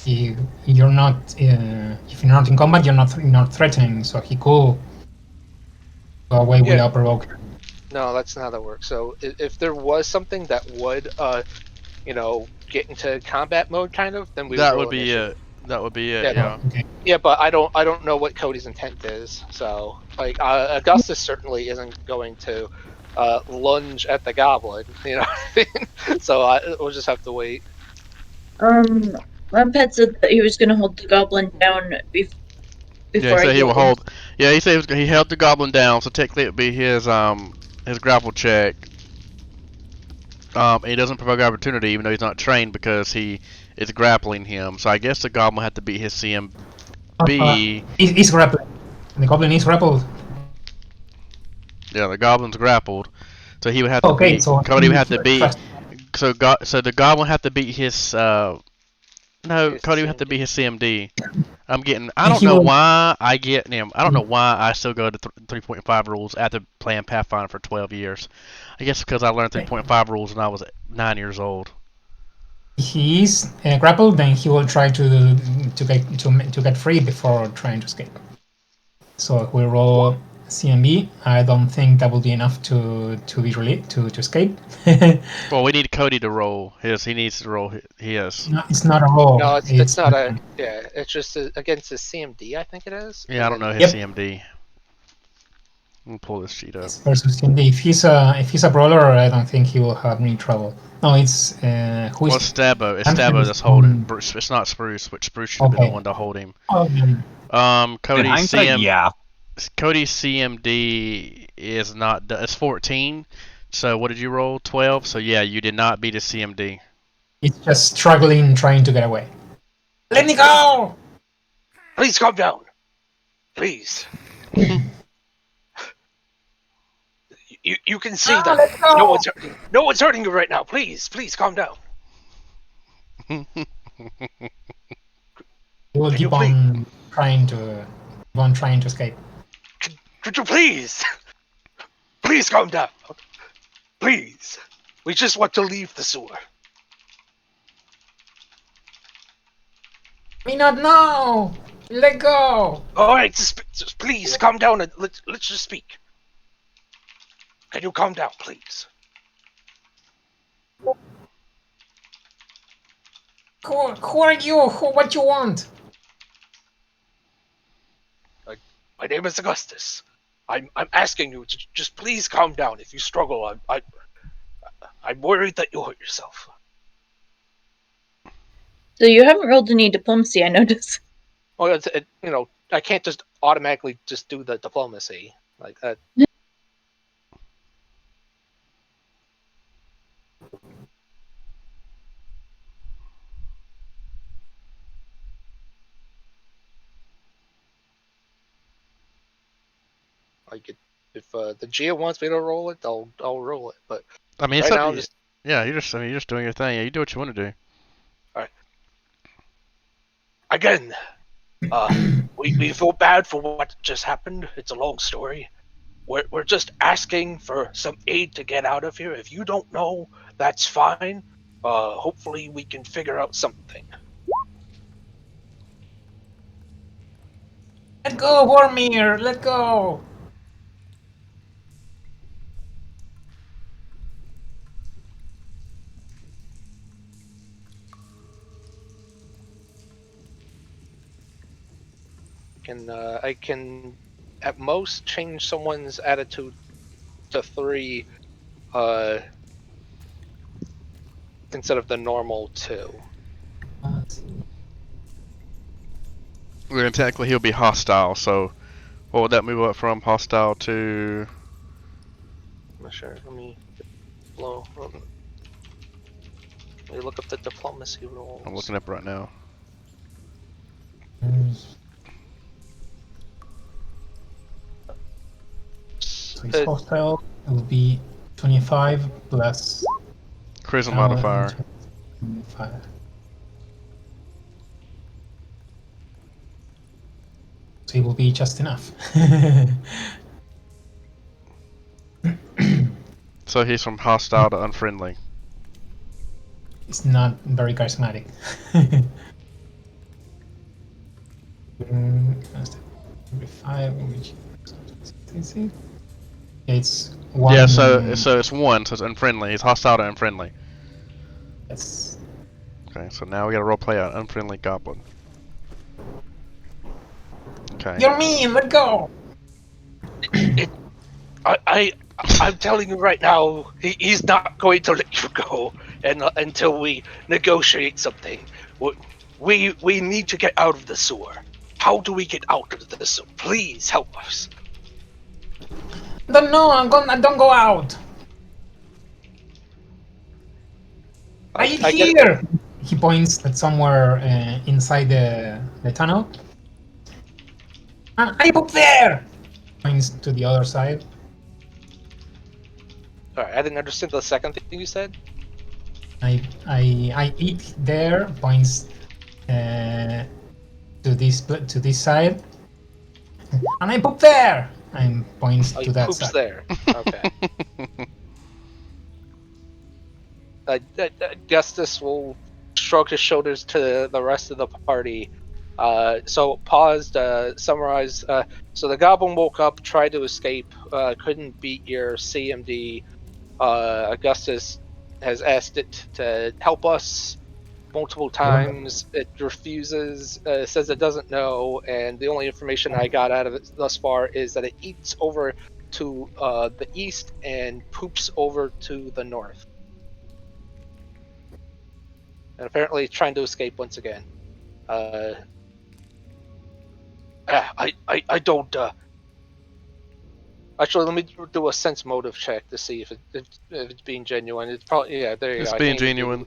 You're not. If you're not in combat, you're not threatening. So he could go away Yeah. without provoking. No, that's not how that works. So if there was something that would, get into combat mode, kind of, then we That roll would be initiative. it. That would be it. Yeah. Yeah. Okay. Yeah, but I don't know what Cody's intent is. So, like, Augustus certainly isn't going to lunge at the goblin. You know, what I mean? So we'll just have to wait. Lamphead said that he was gonna hold the goblin down before Yeah, he I said he hit will him. hold. Yeah, he said he held the goblin down, so technically it would be his grapple check. He doesn't provoke opportunity, even though he's not trained, because he is grappling him. So I guess the goblin had to beat his CMB. He's grappled. The goblin is grappled. Yeah, the goblin's grappled, so he would have to Okay, beat. so Cody would have to he- beat. So the goblin had to beat his. No, His Cody would have to CMD. beat his CMD. I And don't he know will- why I get him. I don't know why I still go to 3.5 rules after playing Pathfinder for 12 years. I guess because I learned 3.5 rules when I was 9 years old. He is grappled, then he will try to get free before trying to escape. So if we roll CMB, I don't think that will be enough to escape. Well, we need Cody to roll his. He needs to roll his. No, it's not a roll. No, it's not a. Yeah, it's just against his CMD, I think it is. Yeah, I don't know And his Yep. CMD. Let me pull this sheet up. Versus CMD. If he's a brawler, I don't think he will have any trouble. No, it's who Well, is. it's Stabo. It's Lamphead Stabo is that's holding. on- Bruce. It's not Spruce, which Spruce should be the Okay. one to hold him. Um, In Cody's hindsight, yeah. Cody's CMD is not. It's 14. So what did you roll? 12. So yeah, you did not beat his CMD. He's just struggling, trying to get away. Let me go! Please calm down. Please. You can see that let's go! no one's hurting you right now. Please calm down. He will Can keep you please- on trying to escape. Could you please calm down? Please. We just want to leave the sewer. Me not know! Let go! All right, just please calm down and let's just speak. Can you calm down, please? Who are you? What you want? My name is Augustus. I'm asking you to just please calm down. If you struggle, I'm worried that you'll hurt yourself. So you haven't rolled any diplomacy, I noticed. Well, I can't just automatically just do the diplomacy like that. Like if the Gia wants me to roll it, I'll roll it. But I mean, it's right up now, to you. Yeah, you're just doing your thing. Yeah, you do what you want to do. Again, we feel bad for what just happened. It's a long story. We're just asking for some aid to get out of here. If you don't know, that's fine. Hopefully we can figure out something. Let go, Vormir! Let go! I can at most change someone's attitude to 3 instead of the normal 2. Well, technically, he'll be hostile. So, what would that move up from? Hostile to. I'm not sure. Let me look up the diplomacy rules. I'm looking up right now. So it's hostile. It will be 25 plus Charisma modifier. 25. So it will be just enough. So he's from hostile to unfriendly. It's not very charismatic. 25, which it's one. Yeah, so it's 1, so it's unfriendly. He's hostile to unfriendly. Yes. Okay, so now we gotta roleplay an unfriendly goblin. Okay. You're mean. Let go. I'm telling you right now, he's not going to let you go until we negotiate something. We need to get out of the sewer. How do we get out of the sewer? Please help us. Don't know. Don't go out. I here. He points at somewhere inside the tunnel. I up there. Points to the other side. Alright, I didn't understand the second thing you said. I eat there. Points to this side. And I poop there. And points Oh, to he that poops side. there. Okay. I guess this will shrug his shoulders to the rest of the party. So pause to summarize. So the goblin woke up, tried to escape, couldn't beat your CMD. Augustus has asked it to help us multiple times. It refuses, says it doesn't know, and the only information I got out of it thus far is that it eats over to the east and poops over to the north. And apparently trying to escape once again. I don't. Actually, let me do a sense motive check to see if it's being genuine. It's probably, yeah. There you It's go. being genuine.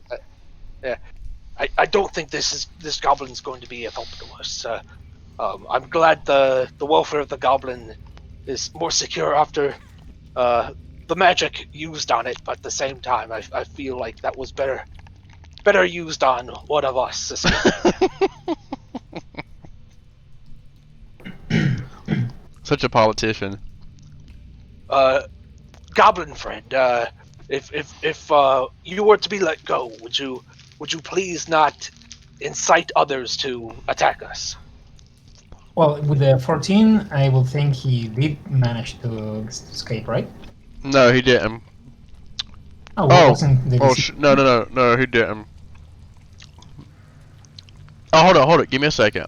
I don't think this goblin's going to be a help to us. I'm glad the welfare of the goblin is more secure after the magic used on it, but at the same time, I feel like that was better used on one of us. Such a politician. Goblin friend, if you were to be let go, would you please not incite others to attack us? Well, with the 14, I will think he did manage to escape, right? No, he didn't. Oh, well, wasn't the Oh, DC? no, he didn't. Oh, hold it. Give me a second.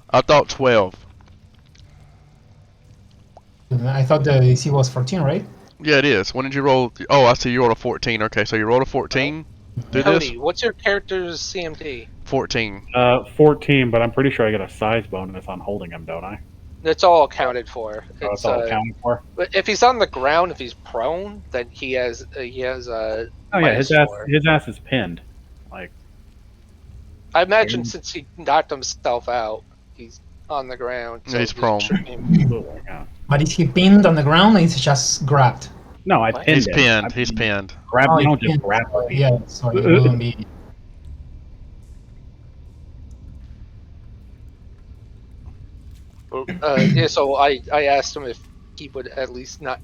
I thought 12. I thought the DC was 14, right? Yeah, it is. When did you roll? Oh, I see you rolled a 14. Okay, so you rolled a 14 through Cody, this? what's your character's CMD? 14. 14, but I'm pretty sure I get a size bonus on holding him, don't I? That's all accounted for. Oh, it's all accounted for? But if he's on the ground, if he's prone, then he has Oh yeah, his ass is pinned. Like, I imagine since he knocked himself out, he's on the ground. Yeah, he's prone. absolutely, yeah. But is he pinned on the ground or is he just grabbed? No, I pinned him. He's pinned. Grab me, you don't just pinned. grab me. Yeah, so it wouldn't be. So I asked him if he would at least not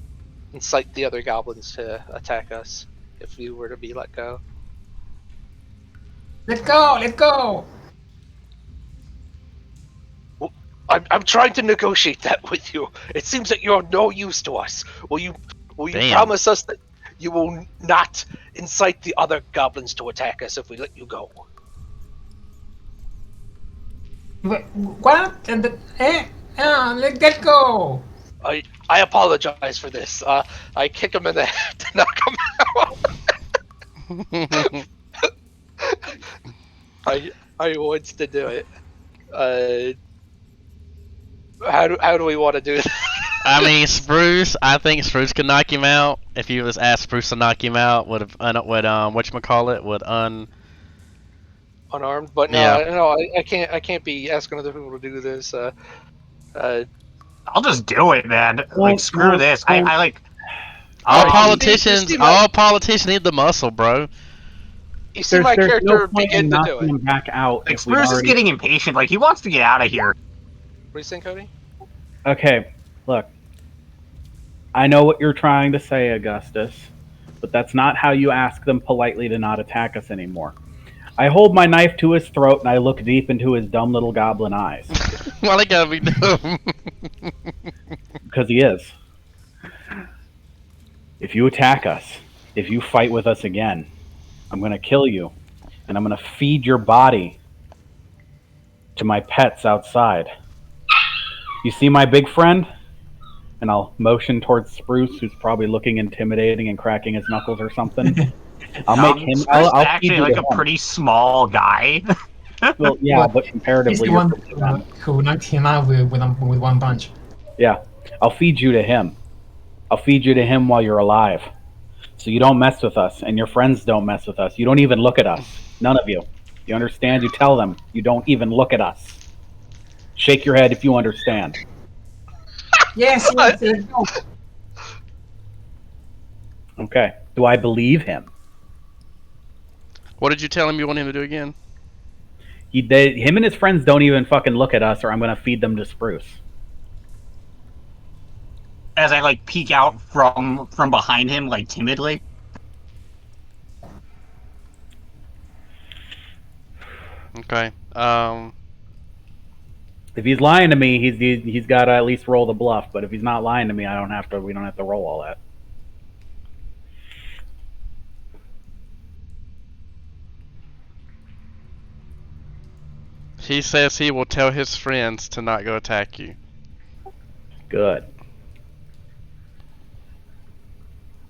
incite the other goblins to attack us if we were to be let go. Let go! I'm trying to negotiate that with you. It seems that you're no use to us. Will you Damn. promise us that you will not incite the other goblins to attack us if we let you go? What? Let go! I apologize for this. I kick him in the head to knock him out. I wants to do it. How do we want to do it? I mean, Spruce. I think Spruce could knock him out. If you was asked Spruce to knock him out, would Unarmed, but no, Yeah. no, I can't be asking other people to do this. I'll just do it, man. Like, screw this. I like. All Oh, politicians. you see my- All politicians need the muscle, bro. You see my character no point begin in to do knocking it. him back out. Like, if we've Spruce is already- getting impatient. Like, he wants to get out of here. What do you think, Cody? Okay, look. I know what you're trying to say, Augustus, but that's not how you ask them politely to not attack us anymore. I hold my knife to his throat and I look deep into his dumb little goblin eyes. Why they gotta be dumb? Because he is. If you attack us, if you fight with us again, I'm going to kill you, and I'm going to feed your body to my pets outside. You see my big friend? And I'll motion towards Spruce, who's probably looking intimidating and cracking his knuckles or something. I'll make him. Spruce I'll is feed actually you like to a him. pretty small guy. Well, yeah, Well, but He's comparatively, the one you're pretty young. who knocked him out with one punch. Yeah, I'll feed you to him. I'll feed you to him while you're alive. So you don't mess with us, and your friends don't mess with us. You don't even look at us. None of you. You understand? You tell them. You don't even look at us. Shake your head if you understand. Yes, let's go. Okay. Do I believe him? What did you tell him you want him to do again? Him and his friends don't even fucking look at us, or I'm going to feed them to Spruce. As I like peek out from behind him, like timidly. Okay. If he's lying to me, he's got to at least roll the bluff. But if he's not lying to me, we don't have to roll all that. He says he will tell his friends to not go attack you. Good.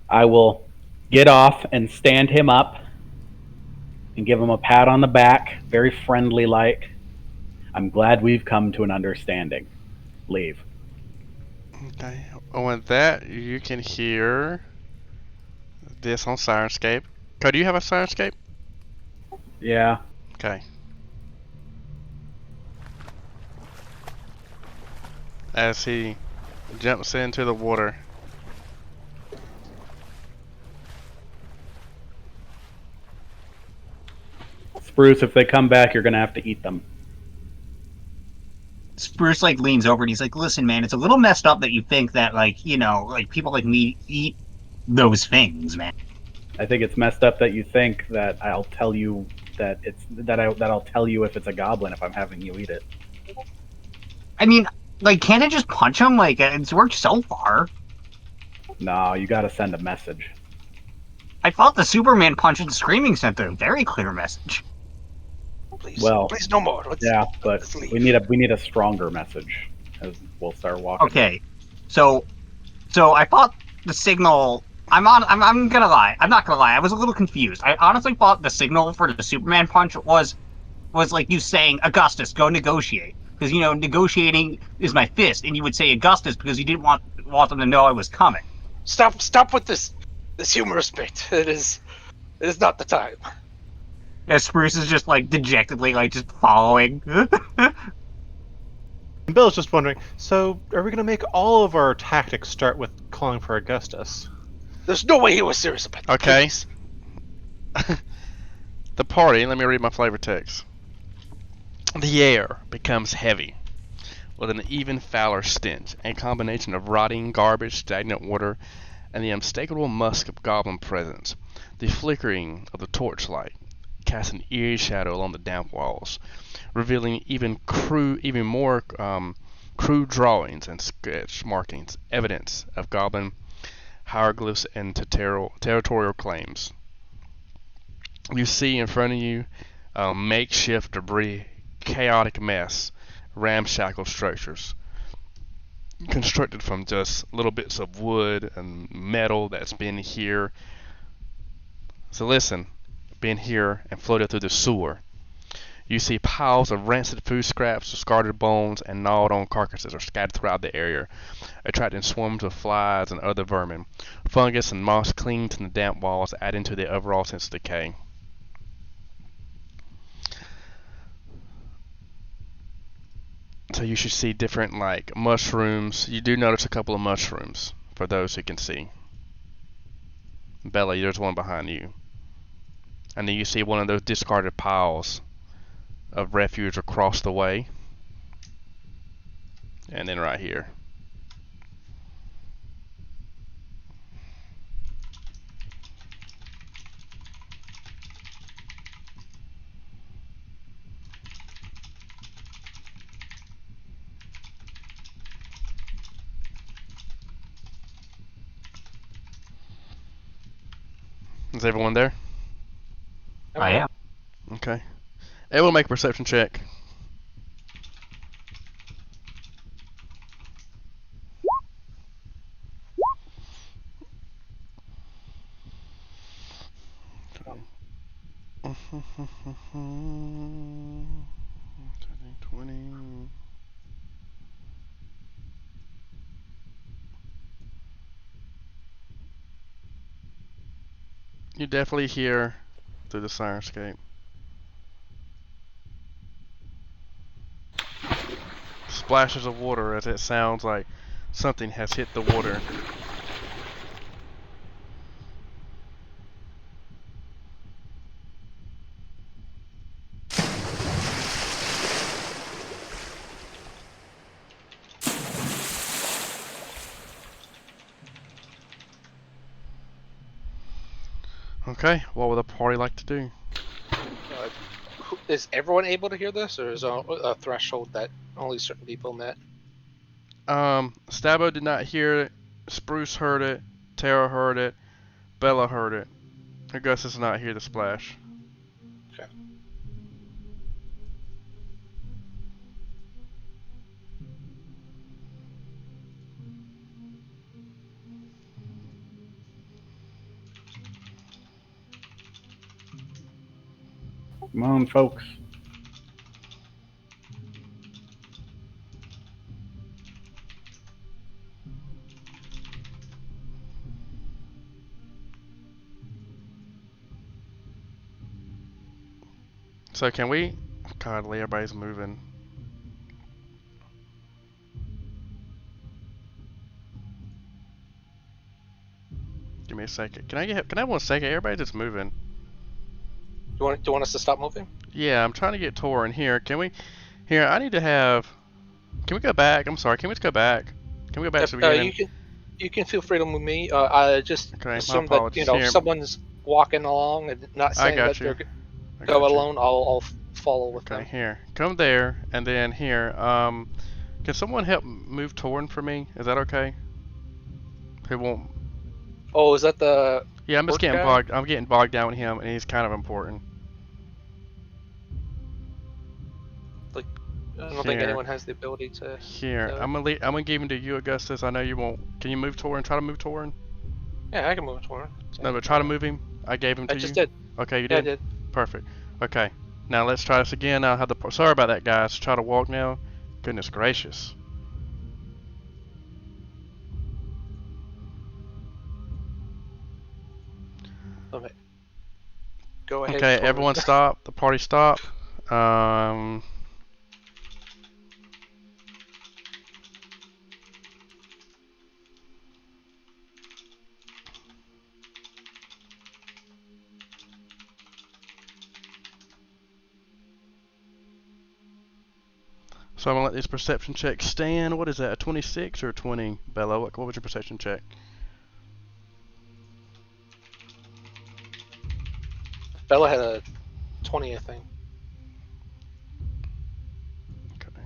I will get off and stand him up and give him a pat on the back, very friendly like. I'm glad we've come to an understanding. Leave. Okay. With that, you can hear this on Sirenscape. Cody, do you have a Sirenscape? Yeah. Okay. As he jumps into the water. Spruce, if they come back, you're gonna have to eat them. Spruce like leans over and he's like, "Listen, man, it's a little messed up that you think that like like people like me eat those things, man. I think it's messed up that you think that I'll tell you that I'll tell you if it's a goblin if I'm having you eat it. I mean, like, can't I just punch him? Like, it's worked so far. No, you got to send a message. I thought the Superman punch and screaming sent a very clear message. Please, Well, please, no more. Yeah, but let's leave. we need a stronger message as we'll start walking. Okay, so I thought the signal. I'm gonna lie. I'm not gonna lie. I was a little confused. I honestly thought the signal for the Superman punch was like you saying, "Augustus, go negotiate," because negotiating is my fist, and you would say Augustus because you didn't want them to know I was coming. Stop with this humorous bit. It is not the time. Yeah, Spruce is just like dejectedly like just following. And Bill's just wondering, so are we going to make all of our tactics start with calling for Augustus? There's no way he was serious about it. Okay. Please. The party, let me read my flavor text. The air becomes heavy with an even fouler stench, a combination of rotting garbage, stagnant water, and the unmistakable musk of goblin presence. The flickering of the torchlight casts an eerie shadow along the damp walls, revealing even more crude drawings and sketch markings, evidence of goblin hieroglyphs and territorial claims. You see in front of you makeshift debris, chaotic mess, ramshackle structures constructed from just little bits of wood and metal that's been here. So listen, been here and floated through the sewer. You see piles of rancid food scraps, discarded bones, and gnawed on carcasses are scattered throughout the area, attracting swarms of flies and other vermin. Fungus and moss cling to the damp walls, adding to the overall sense of decay. So you should see different like mushrooms. You do notice a couple of mushrooms for those who can see. Bella, there's one behind you. And then you see one of those discarded piles of refuge across the way. And then right here. Is everyone there? I am. Okay. Everyone make a perception check. Okay. 20. You definitely hear through the sirenscape splashes of water as it sounds like something has hit the water. Okay, what would the party like to do? Is everyone able to hear this, or is a threshold that only certain people met? Stabbo did not hear it. Spruce heard it. Tara heard it. Bella heard it. Augustus did not hear the splash. Okay. Come on, folks. So can we? Godly, everybody's moving. Give me a second. Can I have 1 second? Everybody just moving. Do you want us to stop moving? Yeah, I'm trying to get Turin here. Can we? Here, I need to have. Can we go back? I'm sorry. Can we just go back? Can we go back to the beginning? You can feel free to move me. I just Okay, my assume that apologies. Here. someone's walking along and not I saying got that you. they're I go got you. alone. I'll follow with Okay, them. here. Come there, and then here. Can someone help move Turin for me? Is that okay? Who won't? Oh, is that the? Yeah, I'm just Orc getting guy? bogged. I'm getting bogged down with him, and he's kind of important. I don't think anyone has the ability to. Here, No. I'm gonna give him to you, Augustus. I know you won't. Can you move Turin? Try to move Turin. Yeah, I can move Turin. No, but try to move him. I gave him to I you. just did. Okay, you Yeah, I did. did. Perfect. Okay. Now let's try this again. I'll have the. Sorry about that, guys. Try to walk now. Goodness gracious. Okay. Go ahead. Okay, Turin. everyone stop. The party stop. So I'm gonna let these perception checks stand. What is that? A 26 or a 20? Bella, what was your perception check? Bella had a 20, I think. Okay.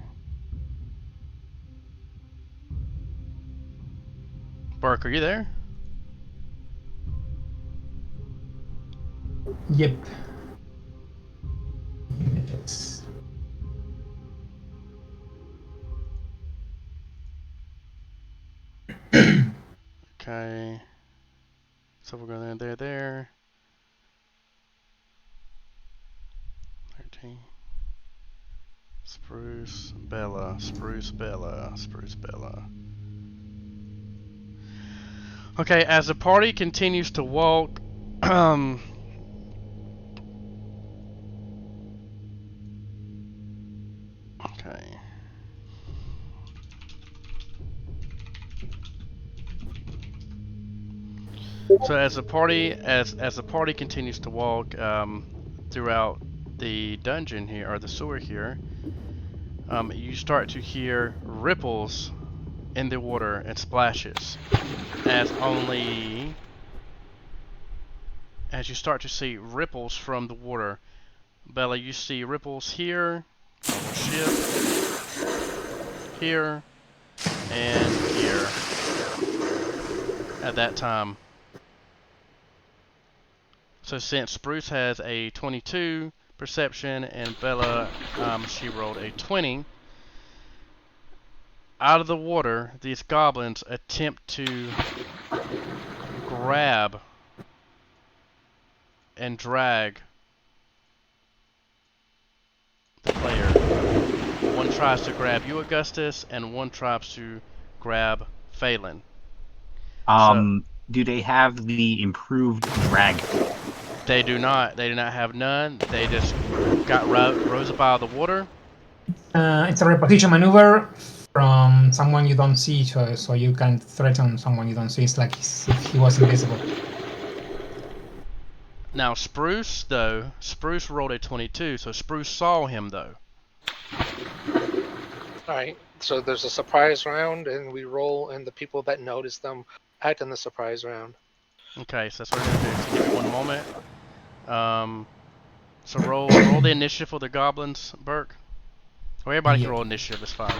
Burke, are you there? Yep. Yes. Okay. So we're going there. 13. Spruce, Bella, Spruce, Bella, Spruce, Bella. Okay, as the party continues to walk, okay. So as the party continues to walk throughout the dungeon here or the sewer here, you start to hear ripples in the water and splashes as you start to see ripples from the water. Bella, you see ripples here, a little shift, here, and here at that time. So since Spruce has a 22 perception and Bella, she rolled a 20, out of the water, these goblins attempt to grab and drag the player. One tries to grab you, Augustus, and one tries to grab Falend. Do they have the improved drag? They do not. They do not have none. They just rose up out of the water. It's a reposition maneuver from someone you don't see, so you can threaten someone you don't see. It's like if he was invisible. Now Spruce rolled a 22, so Spruce saw him though. Alright, so there's a surprise round, and we roll, and the people that notice them act in the surprise round. Okay, so that's what we're gonna do. So give me 1 moment. So roll the initiative for the goblins, Burke. Or everybody can roll initiative. It's fine.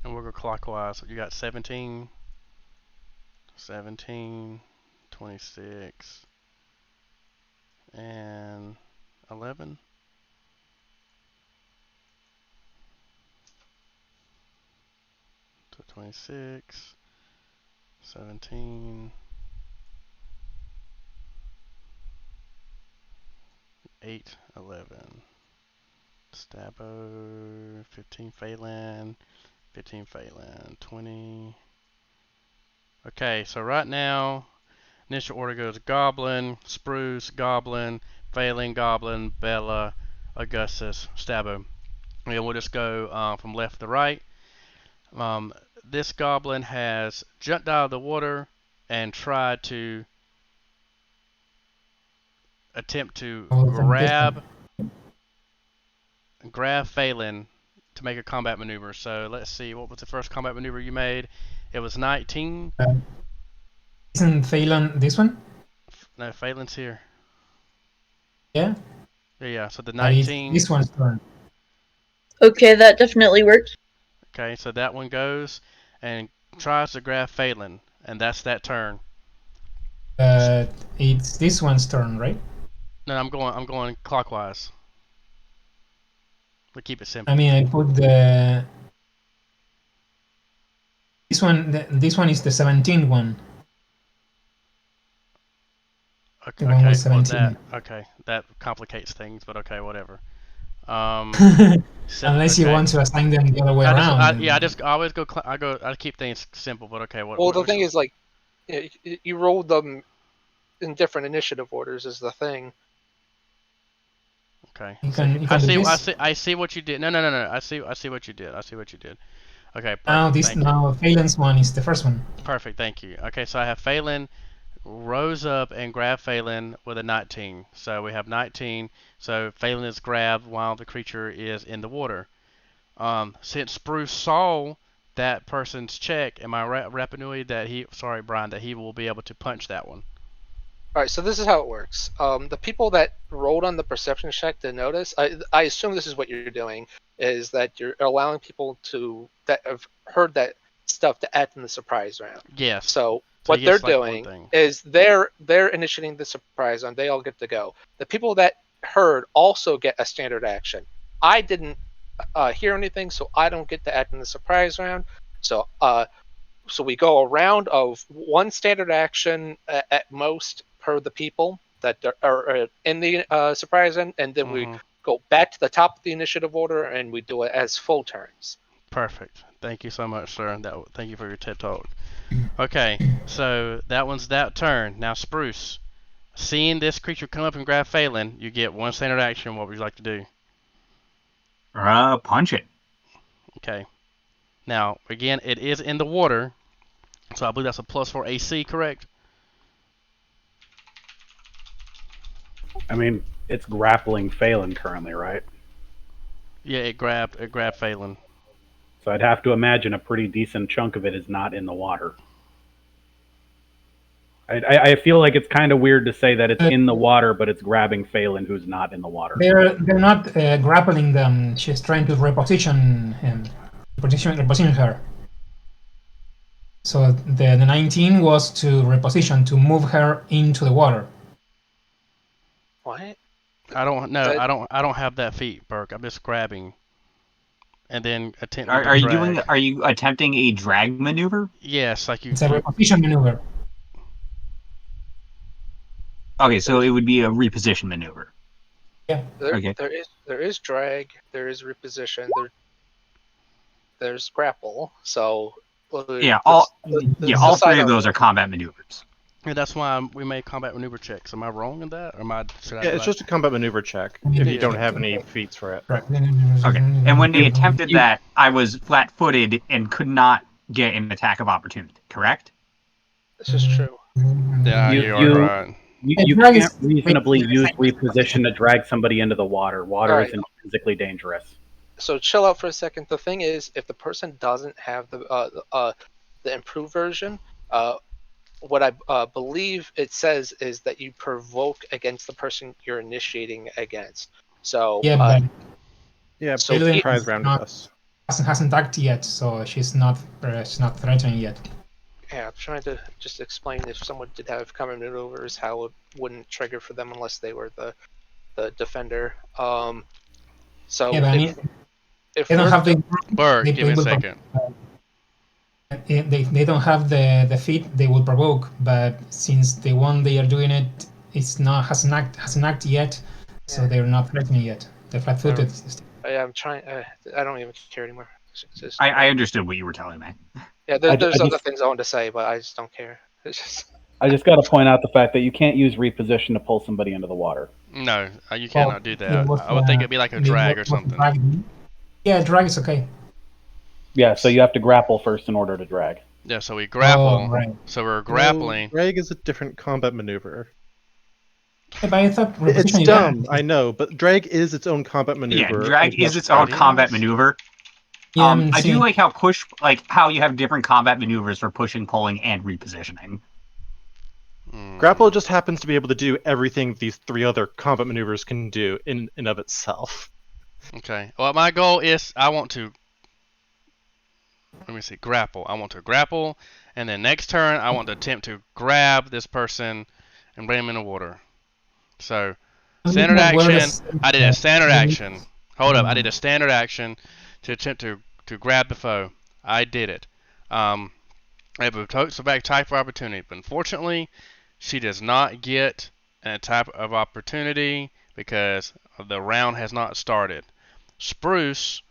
And we'll go clockwise. You got 17, 26, and 11. So 26, 17, 8, 11. Stabbo, 15 Falend, 15 Falend, 20. Okay, so right now, initial order goes Goblin, Spruce, Goblin, Falend, Goblin, Bella, Augustus, Stabbo. And we'll just go from left to right. This Goblin has jumped out of the water and tried to attempt to grab Falend to make a combat maneuver. So let's see, what was the first combat maneuver you made? It was 19. Isn't Falend this one? No, Falend's here. Yeah. Yeah. So the 19. This one's turn. Okay, that definitely works. Okay, so that one goes and tries to grab Falend, and that's that turn. It's this one's turn, right? No, I'm going clockwise. We keep it simple. I mean, I put the this one is the 17 one. Okay, The one with well 17. that complicates things, but okay, whatever. Unless you want to assign them the other way around. I keep things simple, but okay. Well, the thing is, like, you roll them in different initiative orders is the thing. Okay. I see what you did. No. I see what you did. Okay. Perfect. Now Falend's one is the first one. Perfect. Thank you. Okay, so I have Falend rose up and grabbed Falend with a 19. So we have 19. So Falend is grabbed while the creature is in the water. Since Spruce saw that person's check, am I rapinui that he will be able to punch that one? All right, so this is how it works. The people that rolled on the perception check to notice, I assume this is what you're doing, is that you're allowing people that have heard that stuff to act in the surprise round. Yes. So what they're doing is they're initiating the surprise round. They all get to go. The people that heard also get a standard action. I didn't hear anything, so I don't get to act in the surprise round. So we go a round of one standard action at most per the people that are in the surprise end, and then we go back to the top of the initiative order and we do it as full turns. Perfect. Thank you so much, sir. Thank you for your TED talk. Okay, so that one's that turn. Now, Spruce, seeing this creature come up and grab Falend, you get one standard action. What would you like to do? Punch it. Okay. Now, again, it is in the water, so I believe that's a +4 AC, correct? I mean, it's grappling Falend currently, right? Yeah, it grabbed Falend. So I'd have to imagine a pretty decent chunk of it is not in the water. I feel like it's kind of weird to say that it's in the water, but it's grabbing Falend, who's not in the water. They're not grappling them. She's trying to reposition him, reposition her. So the 19 was to reposition, to move her into the water. What? I don't have that feat, Burke. I'm just grabbing, and then attempting. Are you attempting a drag maneuver? Yes, like you. It's a reposition maneuver. Okay, so it would be a reposition maneuver. Yeah. There is drag. There is reposition. There's grapple. So. All three of those are combat maneuvers. Yeah, that's why we made combat maneuver checks. Am I wrong in that, or it's just a combat maneuver check if you don't have any feats for it. Right. Okay. And when they attempted that, I was flat-footed and could not get an attack of opportunity. Correct? This is true. Yeah, you're right. You can't reasonably use reposition to drag somebody into the water. Water is intrinsically dangerous. So chill out for a second. The thing is, if the person doesn't have the improved version, what I believe it says is that you provoke against the person you're initiating against. So so surprise round with us. Hasn't acted yet, so she's not threatening yet. Yeah, I'm trying to just explain if someone did have combat maneuvers, how it wouldn't trigger for them unless they were the defender. So if they don't have the Burke, give me a second. They don't have the feat, they will provoke, but since the one they are doing it hasn't acted yet, So they're not threatening yet. The flat-footed. I'm trying. I don't even care anymore. I understood what you were telling me. Yeah, there's other things I want to say, but I just don't care. It's just. I just got to point out the fact that you can't use reposition to pull somebody into the water. No, you cannot do that. I would think it'd be like a drag or something. Yeah, drag is okay. Yeah, so you have to grapple first in order to drag. Yeah, so we grapple. Oh, right. So we're grappling. Drag is a different combat maneuver. Yeah, but I thought It's repositioning dumb, that- I know, but drag is its own combat maneuver. Yeah, drag is its own combat maneuver. Yeah, I do like how you have different combat maneuvers for pushing, pulling, and repositioning. Grapple just happens to be able to do everything these 3 other combat maneuvers can do in and of itself. Okay. Well, my goal is I want to. Let me see. Grapple. I want to grapple, and then next turn I want to attempt to grab this person and bring him in the water. So, standard action. I did a standard action. Hold up. I did a standard action to attempt to grab the foe. I did it. I have a back type of opportunity, but unfortunately, she does not get a type of opportunity because the round has not started. Spruce,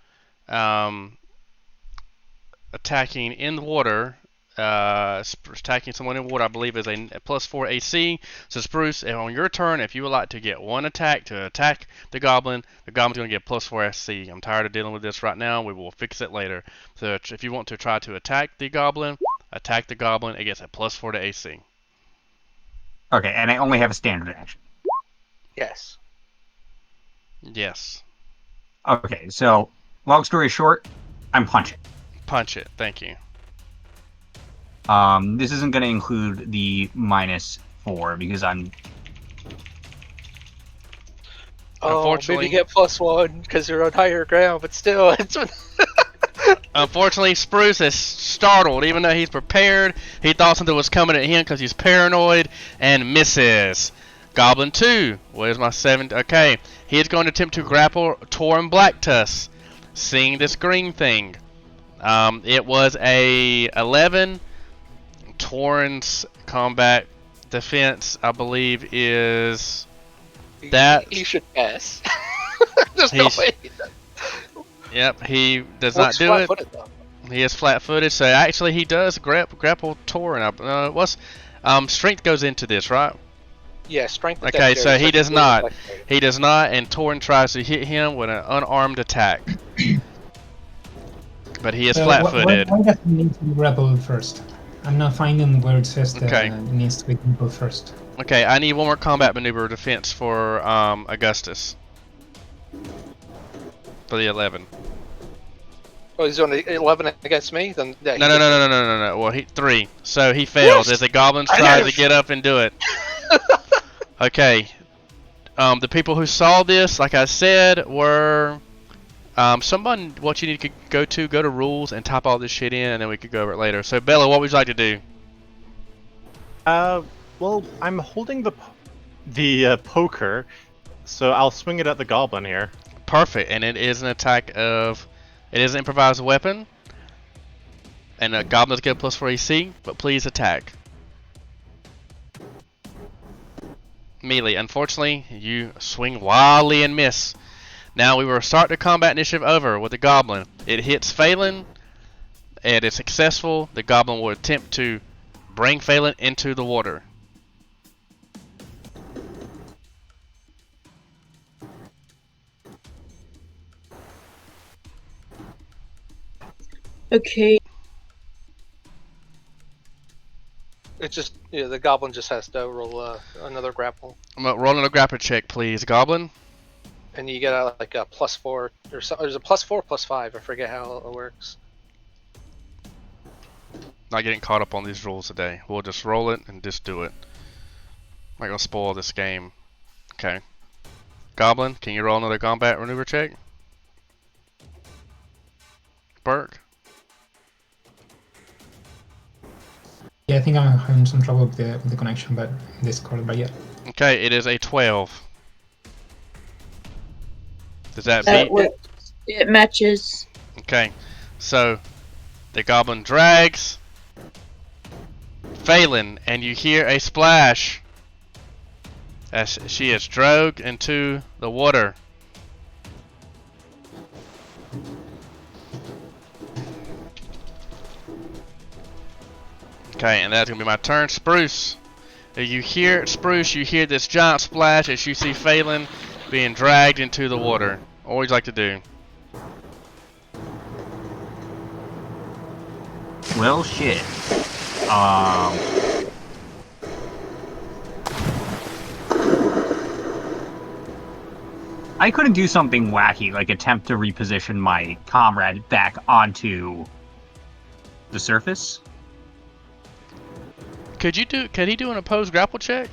attacking in the water, attacking someone in water, I believe is a +4 AC. So Spruce, on your turn, if you would like to get one attack to attack the goblin's going to get +4 AC. I'm tired of dealing with this right now. We will fix it later. So if you want to try to attack the goblin, it gets a +4 to AC. Okay, and I only have a standard action. Yes. Yes. Okay, so long story short, I'm punching. Punch it. Thank you. This isn't going to include the -4 because I'm. Oh, Unfortunately- maybe get +1 because you're on higher ground, but still, it's. Unfortunately, Spruce is startled. Even though he's prepared, he thought something was coming at him because he's paranoid and misses. Goblin 2. Where's my 7? Okay. He is going to attempt to grapple Turin Blacktusk. Seeing this green thing. It was a 11. Turin's combat defense, I believe, is that. He should pass. There's no He's- way. Yep, he does not do it. He is flat-footed, so actually he does grapple Turin. Strength goes into this, right? Yeah, strength. and Okay, dexterity, so he so does can not. do it. He does not, and Turin tries to hit him with an unarmed attack. But he is flat-footed. Why does it need to be grappled first? I'm not finding where it says that Okay. it needs to be grappled first. Okay, I need one more combat maneuver defense for Augustus. For the 11. Oh, he's on 11 against me? Then yeah, No. Well, 3. So he fails as the goblins try to get up and do it. Okay. The people who saw this, like I said, were someone. What you need to go to rules and type all this shit in, and then we could go over it later. So Bella, what would you like to do? Well, I'm holding the poker, so I'll swing it at the goblin here. Perfect, and it is an attack of. It is an improvised weapon, and goblins get a +4 AC, but please attack. Melee. Unfortunately, you swing wildly and miss. Now we will start the combat initiative over with the goblin. It hits Falend. It is successful. The goblin will attempt to bring Falend into the water. Okay. It's just the goblin just has to roll another grapple, Rolling a grapple check, please, goblin. and you get like a +4 or so. There's a +4, +5. I forget how it works. Not getting caught up on these rules today. We'll just roll it and just do it. I'm not gonna spoil this game. Okay. Goblin, can you roll another combat maneuver check? Burke? Yeah, I think I'm having some trouble with the connection, but Discord, but yeah. Okay, it is a 12. Does that That beat? works. It matches. Okay, so the goblin drags Falend, and you hear a splash as she is dragged into the water. Okay, and that's gonna be my turn. Spruce. You hear Spruce, you hear this giant splash as you see Falend being dragged into the water. What would you like to do? Well, shit. I couldn't do something wacky, like attempt to reposition my comrade back onto the surface. Could he do an opposed grapple check?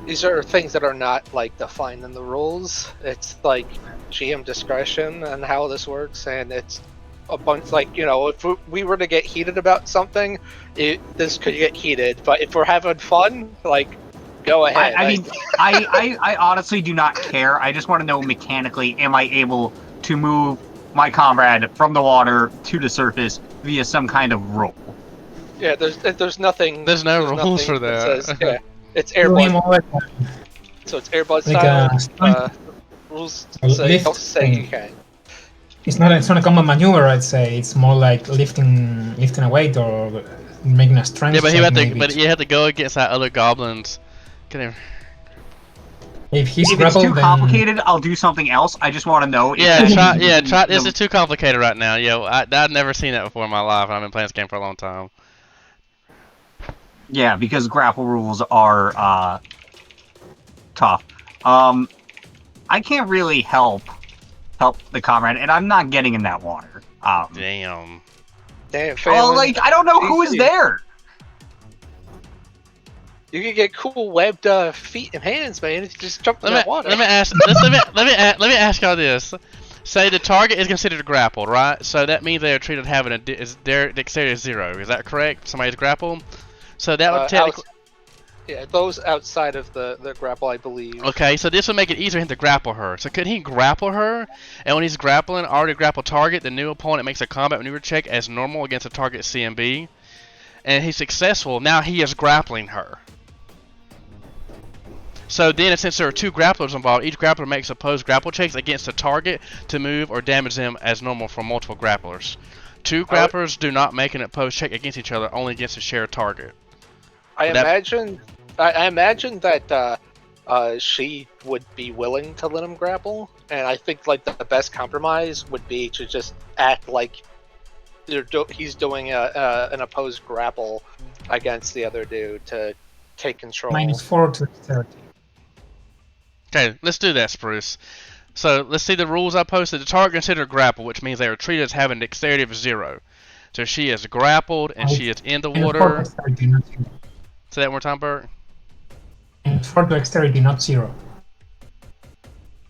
These are things that are not like defined in the rules. It's like GM discretion and how this works, and it's a bunch like, you know, if we were to get heated about something, this could get heated. But if we're having fun, like, go ahead. I honestly do not care. I just want to know mechanically, am I able to move my comrade from the water to the surface via some kind of roll? Yeah, there's nothing. There's no rules for that. Says, yeah, it's airbud. So it's airbud like style. Rules say you can. It's not a combat maneuver, I'd say. It's more like lifting a weight or making a strength. Yeah, but you have to go against that other goblins. If it's too complicated, I'll do something else. I just want to know. Try. This is too complicated right now. I've never seen that before in my life. I've been playing this game for a long time. Yeah, because grapple rules are tough. I can't really help the comrade, and I'm not getting in that water. Damn. Oh, like I don't know who is there. You can get cool webbed feet and hands, man. If you just jump in that water. Let me ask y'all this. Say the target is considered grappled, right? So that means they are treated having their dexterity is 0. Is that correct? Somebody's grappled. So that would technically. Yeah, those outside of the grapple, I believe. Okay, so this would make it easier for him to grapple her. So could he grapple her? And when he's grappling, already grappled target, the new opponent makes a combat maneuver check as normal against a target CMB. And he's successful. Now he is grappling her. So then, since there are 2 grapplers involved, each grappler makes opposed grapple checks against the target to move or damage them as normal for multiple grapplers. 2 grapplers do not make an opposed check against each other, only against a shared target. I imagine that she would be willing to let him grapple, and I think like the best compromise would be to just act like he's doing an opposed grapple against the other dude to take control. -4 to dexterity. Okay, let's do that, Spruce. So let's see the rules I posted. The target considered grapple, which means they are treated as having dexterity of 0. So she is grappled and she is in the water. Say that one more time, Bert. -4 to dexterity, not 0.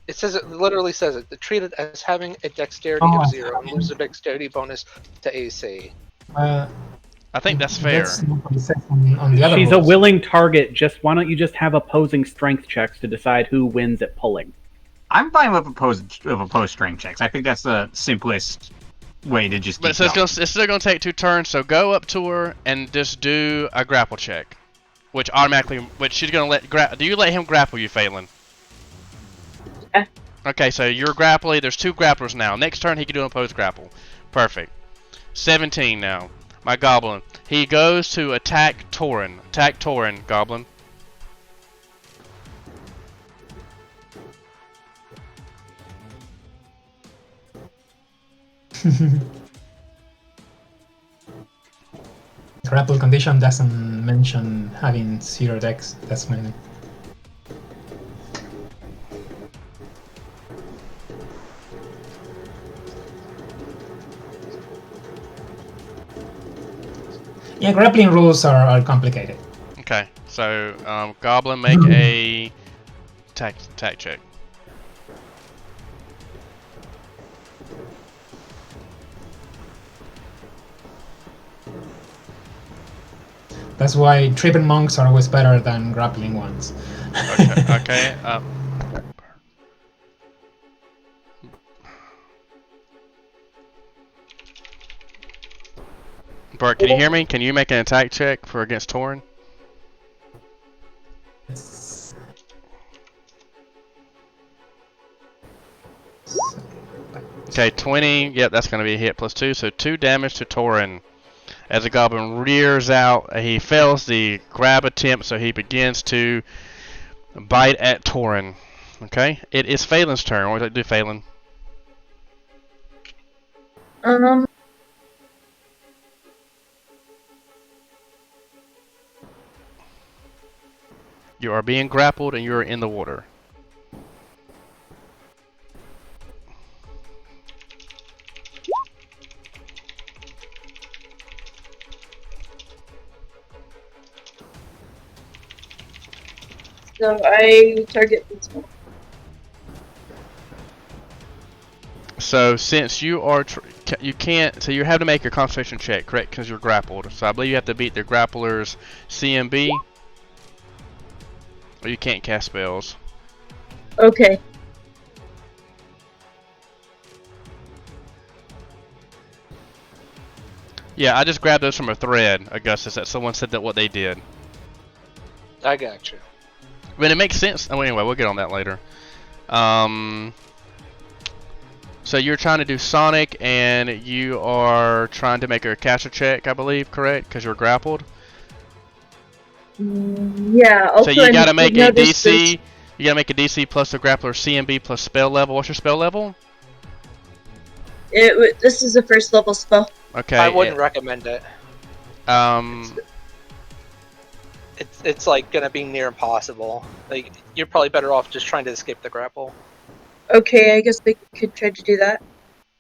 It literally says it. They're treated as having a dexterity of 0 and lose a dexterity bonus to AC. I think that's fair. That's not what it says on the other She's rules. a willing target. Why don't you just have opposing strength checks to decide who wins at pulling? I'm fine with opposed strength checks. I think that's the simplest way to just. But it's still going to take 2 turns. So go up to her and just do a grapple check, which she's going to let. Do you let him grapple you, Falend? Yeah. Okay, so you're grappling. There's 2 grapplers now. Next turn he can do an opposed grapple. Perfect. 17 now. My goblin. He goes to attack Turin. Attack Turin, goblin. Grapple condition doesn't mention having 0 dex. That's my. Yeah, grappling rules are complicated. Okay, so goblin, make a attack check. That's why tripping monks are always better than grappling ones. Okay. Bert, can you hear me? Can you make an attack check for against Turin? Okay, 20. Yep, that's going to be a hit plus 2. So 2 damage to Turin. As the goblin rears out, he fails the grab attempt, so he begins to bite at Turin. Okay, it is Phelan's turn. What would you do, Phelan? You are being grappled and you are in the water. So I target this one. So since you are, you can't, so you have to make your concentration check, correct? Because you're grappled. So I believe you have to beat the grappler's CMB, or you can't cast spells. Okay. Yeah, I just grabbed those from a thread, Augustus, that someone said that what they did. I got you. I mean, it makes sense. Oh, anyway, we'll get on that later. So you're trying to do Sonic, and you are trying to make a caster check, I believe, correct? Because you're grappled. Yeah. Also, So you gotta make a notice DC. You gotta make a DC plus the grappler CMB plus spell level. What's your spell level? This is a first level spell. Okay. I wouldn't recommend it. It's like gonna be near impossible. Like you're probably better off just trying to escape the grapple. Okay, I guess we could try to do that.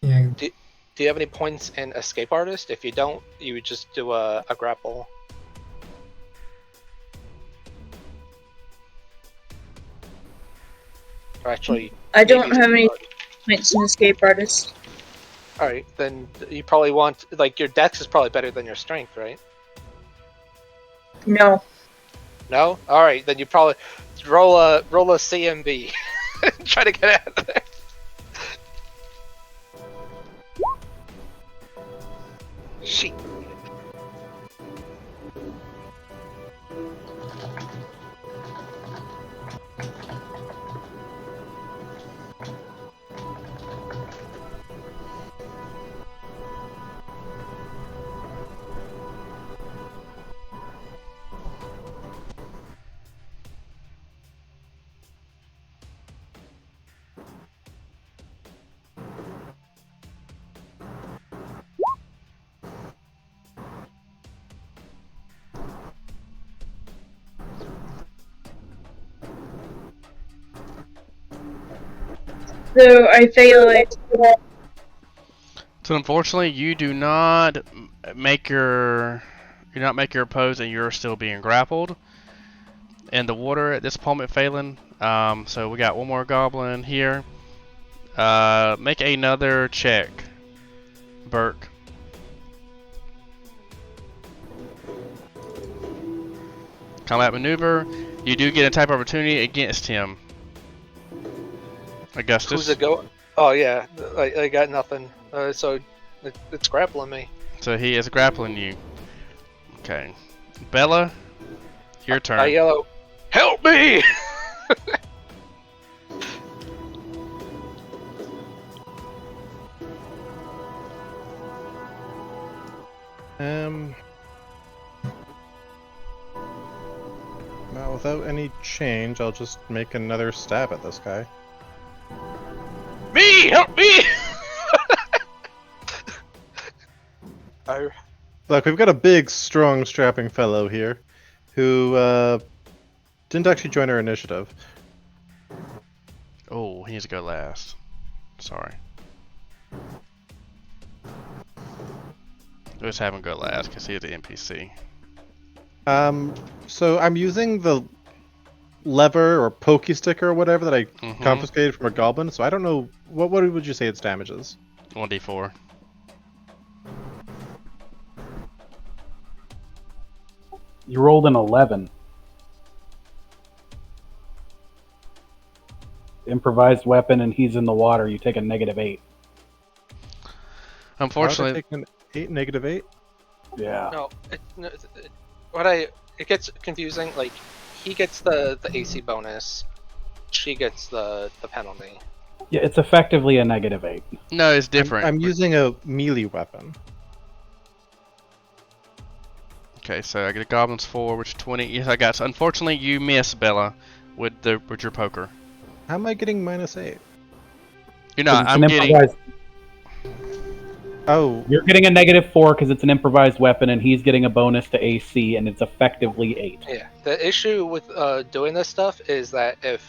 Yeah. Do you have any points in escape artist? If you don't, you would just do a grapple. Or actually, I don't maybe have any artist. points in escape artist. All right, then you probably want like your dex is probably better than your strength, right? No. No? Alright, then you probably roll a CMB. Try to get out of there. Sheet. So I fail it. So unfortunately, you do not make your pose, and you're still being grappled in the water at this moment, Phelan. So we got one more goblin here. Make another check, Burke. Combat maneuver. You do get a type of opportunity against him. Augustus. Who's it go? Oh yeah, I got nothing. So it's grappling me. So he is grappling you. Okay. Bella, your turn. I yell, "Help me!" Now, without any change, I'll just make another stab at this guy. Me! Help me! Look, we've got a big, strong, strapping fellow here who didn't actually join our initiative. Oh, he needs to go last. Sorry. Let's have him go last because he is the NPC. So I'm using the lever or pokey stick or whatever that I confiscated from a goblin. So I don't know what would you say its damage is? 1d4. You rolled an 11. Improvised weapon, and he's in the water. You take a -8. Unfortunately, Take an 8, -8. Yeah. No, it gets confusing. Like he gets the AC bonus. She gets the penalty. Yeah, it's effectively a -8. No, it's different. I'm using a melee weapon. Okay, so I get a goblin's 4, which is 20. Yes, I got. So unfortunately, you miss, Bella, with your poker. How am I getting -8? You're not. It's I'm an getting. improvised- Oh, You're getting a -4 because it's an improvised weapon, and he's getting a bonus to AC, and it's effectively 8. Yeah. The issue with doing this stuff is that if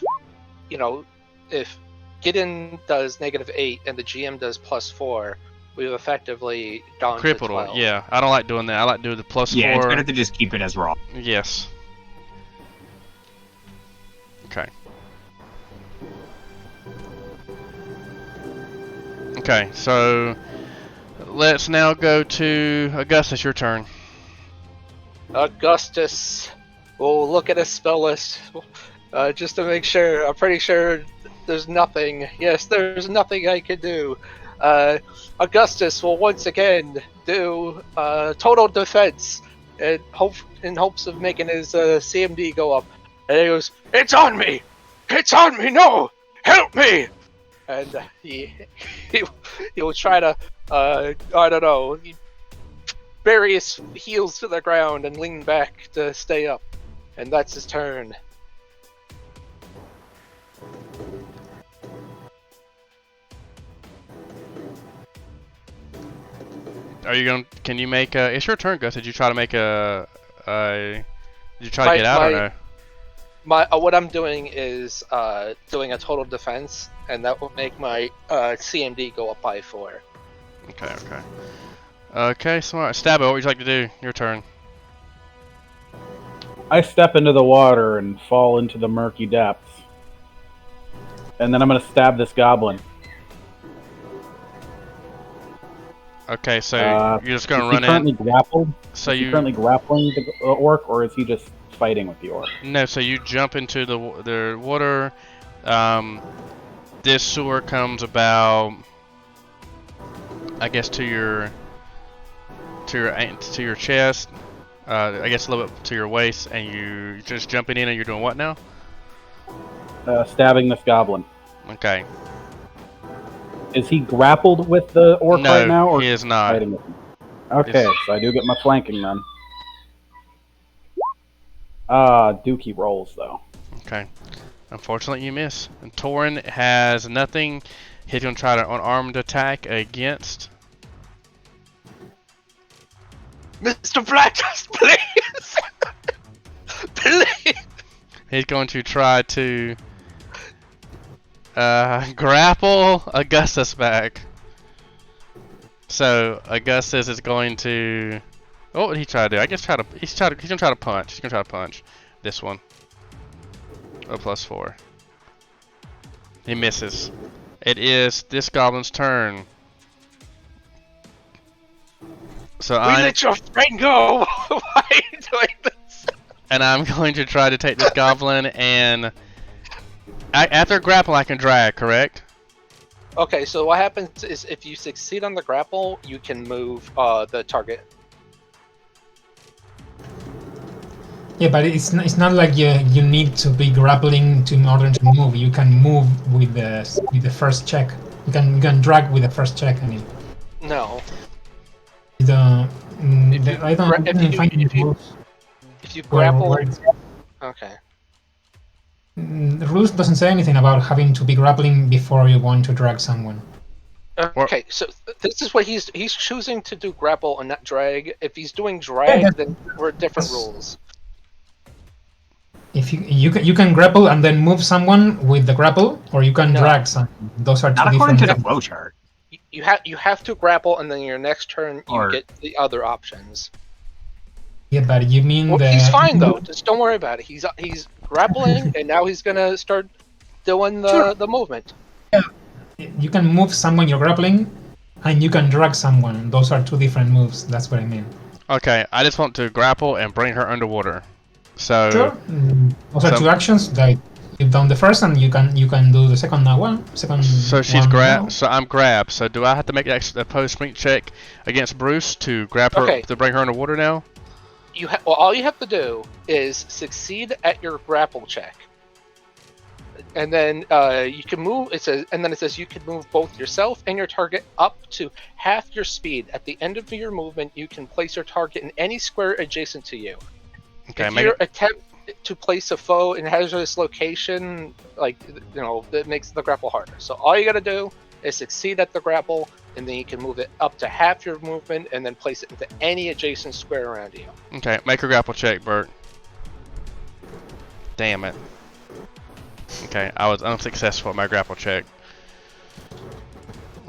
Gideon does -8 and the GM does +4, we've effectively gone Crippled to one. 12. Yeah, I don't like doing that. I like doing the +4. Yeah, it's better to just keep it as raw. Yes. Okay. Okay, so let's now go to Augustus. Your turn. Augustus will look at his spell list just to make sure. I'm pretty sure there's nothing. Yes, there's nothing I can do. Augustus will once again do total defense in hopes of making his CMD go up. And he goes, "It's on me! It's on me! No! Help me!" And he will try to I don't know, bury his heels to the ground and lean back to stay up. And that's his turn. Are you going? Can you make a? It's your turn, Gus. Did you try to make a? Did you try to get out or no? What I'm doing is doing a total defense, and that will make my CMD go up by 4. Okay. Okay, so alright, Stabbo, what would you like to do? Your turn. I step into the water and fall into the murky depths. And then I'm going to stab this goblin. Okay, so you're just gonna Is he run currently in. grappled? So Is he you currently grappling the orc, or is he just fighting with the orc? no, so you jump into the water. This sewer comes about, I guess, to your chest. I guess a little bit to your waist, and you just jumping in, and you're doing what now? Stabbing this goblin. Okay. Is he grappled with the orc No, right now, or he is not. fighting with him? Okay, so I do get my flanking then. Dookie rolls though. Okay. Unfortunately, you miss. And Turin has nothing. He's gonna try to unarmed attack against. Mr. Blackus, please! Please! He's going to try to grapple Augustus back. So Augustus is going to. What would he try to do? I guess he's gonna try to punch. He's gonna try to punch this one. A +4. He misses. It is this goblin's turn. So We let your friend go! Why are you doing this? And I'm going to try to take this goblin and after grapple I can drag, correct? Okay, so what happens is if you succeed on the grapple, you can move the target. Yeah, but it's not like you need to be grappling in order to move. You can move with the first check. You can drag with the first check. I mean. No. I don't find any rules. If you grapple... Okay. The rules doesn't say anything about having to be grappling before you want to drag someone. Okay, so this is what he's choosing to do grapple and not drag. If he's doing drag, then we're different rules. If you can grapple and then move someone with the grapple, or you can drag someone. Those are two Not different according to the things. flowchart. You have to grapple, and then your next turn you get the other options. Yeah, but you mean He's fine though. Just don't worry about it. He's grappling, and now he's gonna start doing the movement. Yeah. You can move someone you're grappling, and you can drag someone. Those are two different moves. That's what I mean. Okay, I just want to grapple and bring her underwater. So Sure. Those are two actions. Like you've done the first, and you can do the second one. So she's one now. grabbed. So I'm grabbed. So do I have to make a post strength check against Bruce to grab her to bring her underwater now? all you have to do is succeed at your grapple check, and then you can move. It says you can move both yourself and your target up to half your speed. At the end of your movement, you can place your target in any square adjacent to you. Okay, If you attempt to place a foe in a hazardous location, that makes the grapple harder. So all you gotta do is succeed at the grapple, and then you can move it up to half your movement, and then place it into any adjacent square around you. Okay, make a grapple check, Bert. Damn it. Okay, I was unsuccessful at my grapple check.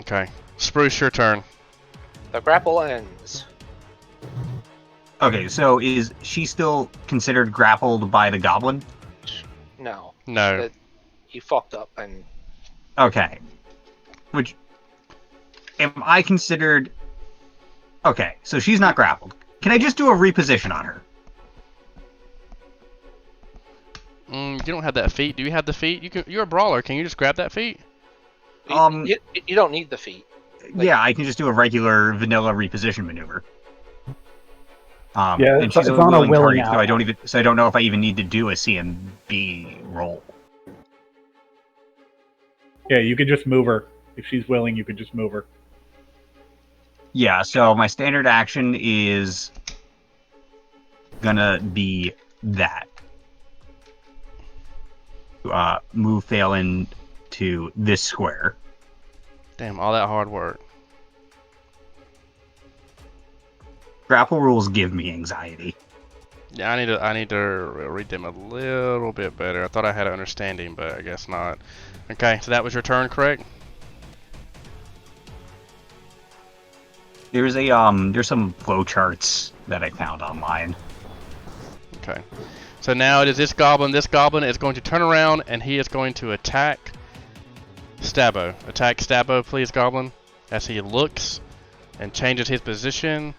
Okay, Spruce, your turn. The grapple ends. Okay, so is she still considered grappled by the goblin? No. No. He fucked up and... Okay. Which... Am I considered... Okay, so she's not grappled. Can I just do a reposition on her? You don't have that feat. Do you have the feat? You're a brawler. Can you just grab that feat? You don't need the feat. Yeah, I can just do a regular vanilla reposition maneuver. Yeah, and she's it's a on a willing willing target, ally. so I don't know if I even need to do a CMB roll. Yeah, you could just move her. If she's willing, you could just move her. Yeah, so my standard action is gonna be that. Move Falend to this square. Damn, all that hard work. Grapple rules give me anxiety. Yeah, I need to read them a little bit better. I thought I had an understanding, but I guess not. Okay, so that was your turn, correct? There's some flow charts that I found online. Okay. So now it is this goblin. This goblin is going to turn around and he is going to attack Stabbo. Attack Stabbo, please, goblin. As he looks and changes his position.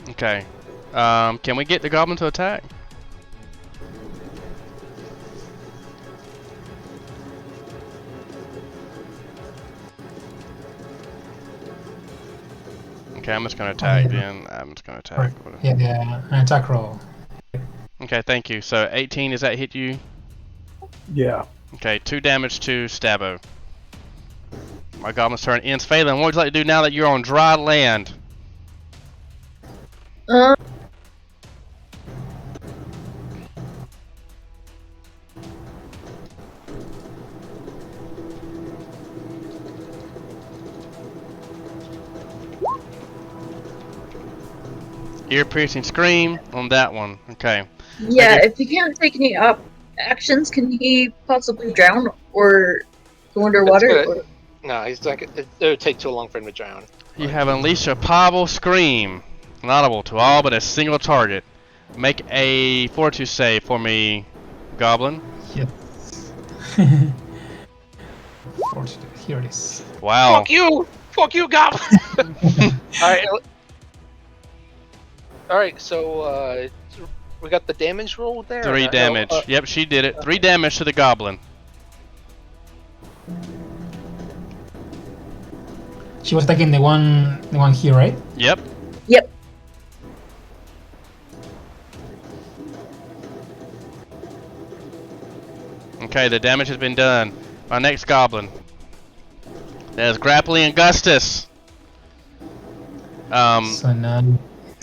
Okay. Can we get the goblin to attack? Okay, I'm just gonna attack then. I'm just gonna attack. Yeah, an attack roll. Okay, thank you. So 18, does that hit you? Yeah. Okay, 2 damage to Stabbo. My goblin's turn ends. Falend, what would you like to do now that you're on dry land? Ear-piercing scream on that one. Okay. Yeah, Okay. if he can't take any actions, can he possibly drown or go underwater? That's good. Or... No, he's like it would take too long for him to drown. You have unleashed a powerful scream, inaudible to all but a single target. Make a fortitude save for me, goblin. Yes. Fortitude, here it is. Wow. Fuck you, goblin. All right. So we got the damage roll there. 3 damage. Yep, she did it. 3 damage to the goblin. She was attacking the one here, right? Yep. Yep. Okay, the damage has been done. My next goblin. There's grappling Augustus. So now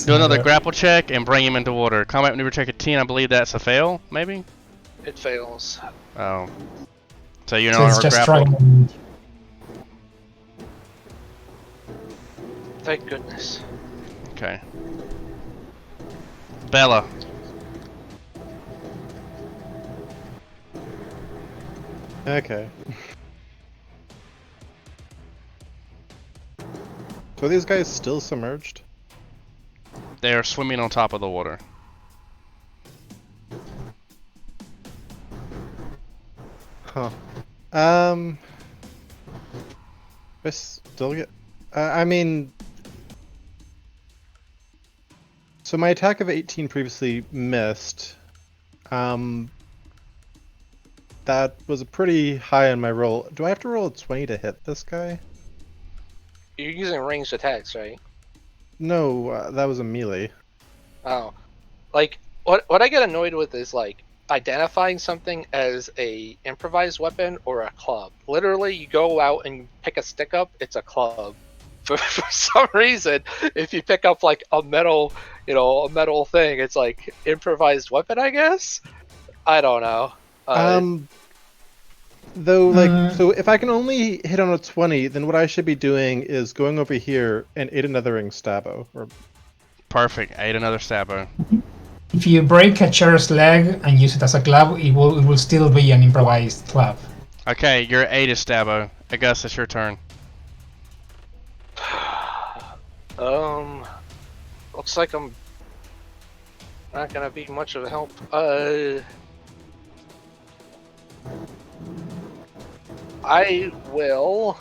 Do another grapple check and bring him into water. Combat maneuver check at 10. I believe that's a fail, maybe? It fails. Oh. So you're So not it's just grappled. trying. Thank goodness. Okay. Bella. Okay. So are these guys still submerged? They are swimming on top of the water. Huh. I still get. I mean, so my attack of 18 previously missed. That was a pretty high on my roll. Do I have to roll a 20 to hit this guy? You're using ranged attacks, right? No, that was a melee. Oh, like what I get annoyed with is like identifying something as a improvised weapon or a club. Literally, you go out and pick a stick up, it's a club. For some reason, if you pick up like a metal, a metal thing, it's like improvised weapon, I guess. I don't know. Though, like, so if I can only hit on a 20, then what I should be doing is going over here and aid another stabbo. Or Perfect. Aid another stabbo. If you break a chair's leg and use it as a club, it will still be an improvised club. Okay, you're aided stabbo. Augustus, it's your turn. Looks like I'm not gonna be much of a help. I will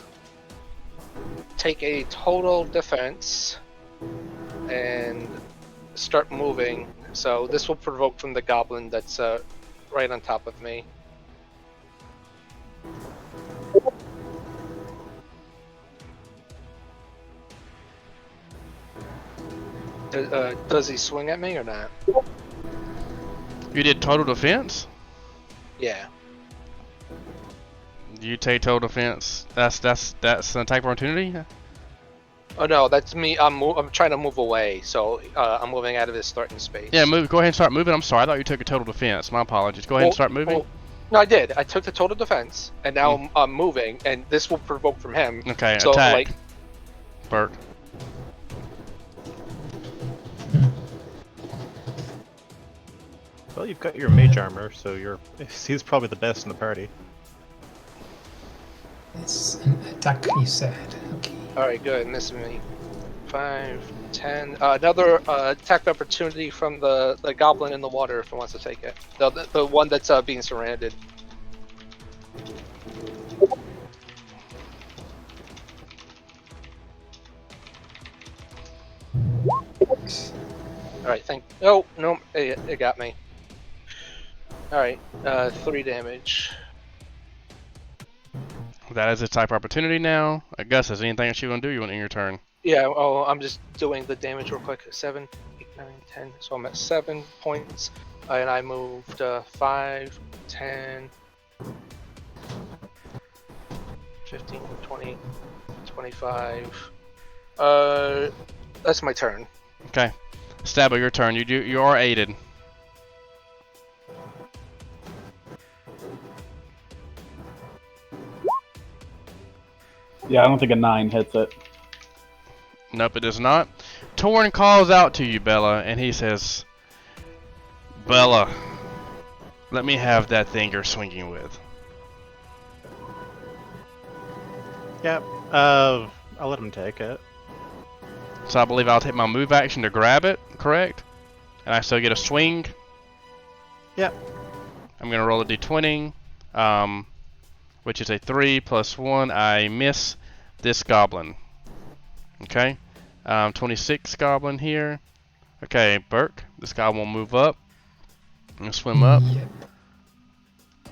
take a total defense and start moving. So this will provoke from the goblin that's right on top of me. Does he swing at me or not? You did total defense? Yeah. You take total defense. That's an attack opportunity? Oh no, that's me. I'm trying to move away, so I'm moving out of his threatened space. Yeah, move. Go ahead and start moving. I'm sorry. I thought you took a total defense. My apologies. Go ahead and start moving. No, I did. I took the total defense, and now I'm moving, and this will provoke from him. Okay, so, attack. Like, Bert. well, you've got your mage armor, so he's probably the best in the party. It's an attack, you said. Okay. Alright, good. Missing me. 5, 10. Another attack opportunity from the goblin in the water if he wants to take it. The one that's being surrounded. Alright, Oh, no, it got me. Alright, 3 damage. That is a type opportunity now. Augustus, is anything else you want to do? You want in your turn? Yeah, I'm just doing the damage real quick. 7, 8, 9, 10. So I'm at 7 points. And I moved 5, 10, 15, 20, 25. That's my turn. Okay. Stabbo, your turn. You are aided. Yeah, I don't think a 9 hits it. Nope, it does not. Turin calls out to you, Bella, and he says, Bella, let me have that thing you're swinging with. Yep. I'll let him take it. So I believe I'll take my move action to grab it, correct? And I still get a swing. Yep. I'm going to roll a d20, which is a 3 plus 1. I miss this goblin. Okay. 26 goblin here. Okay, Burke, this guy will move up and swim up. Yep.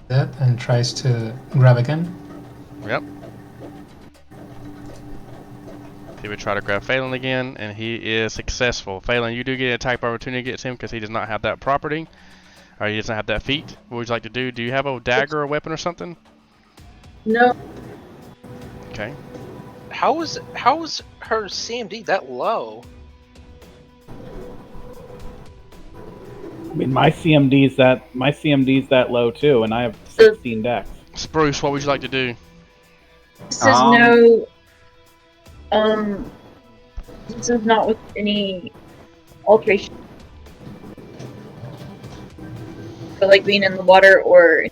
That and tries to grab again. Yep. He would try to grab Falend again, and he is successful. Falend, you do get a type opportunity against him because he does not have that property, or he doesn't have that feat. What would you like to do? Do you have a dagger or a weapon or something? No. Okay. How is her CMD that low? I mean, my CMD's that low too, and I have 16 dex. Spruce, what would you like to do? This is no. This is not with any alteration. But like being in the water or.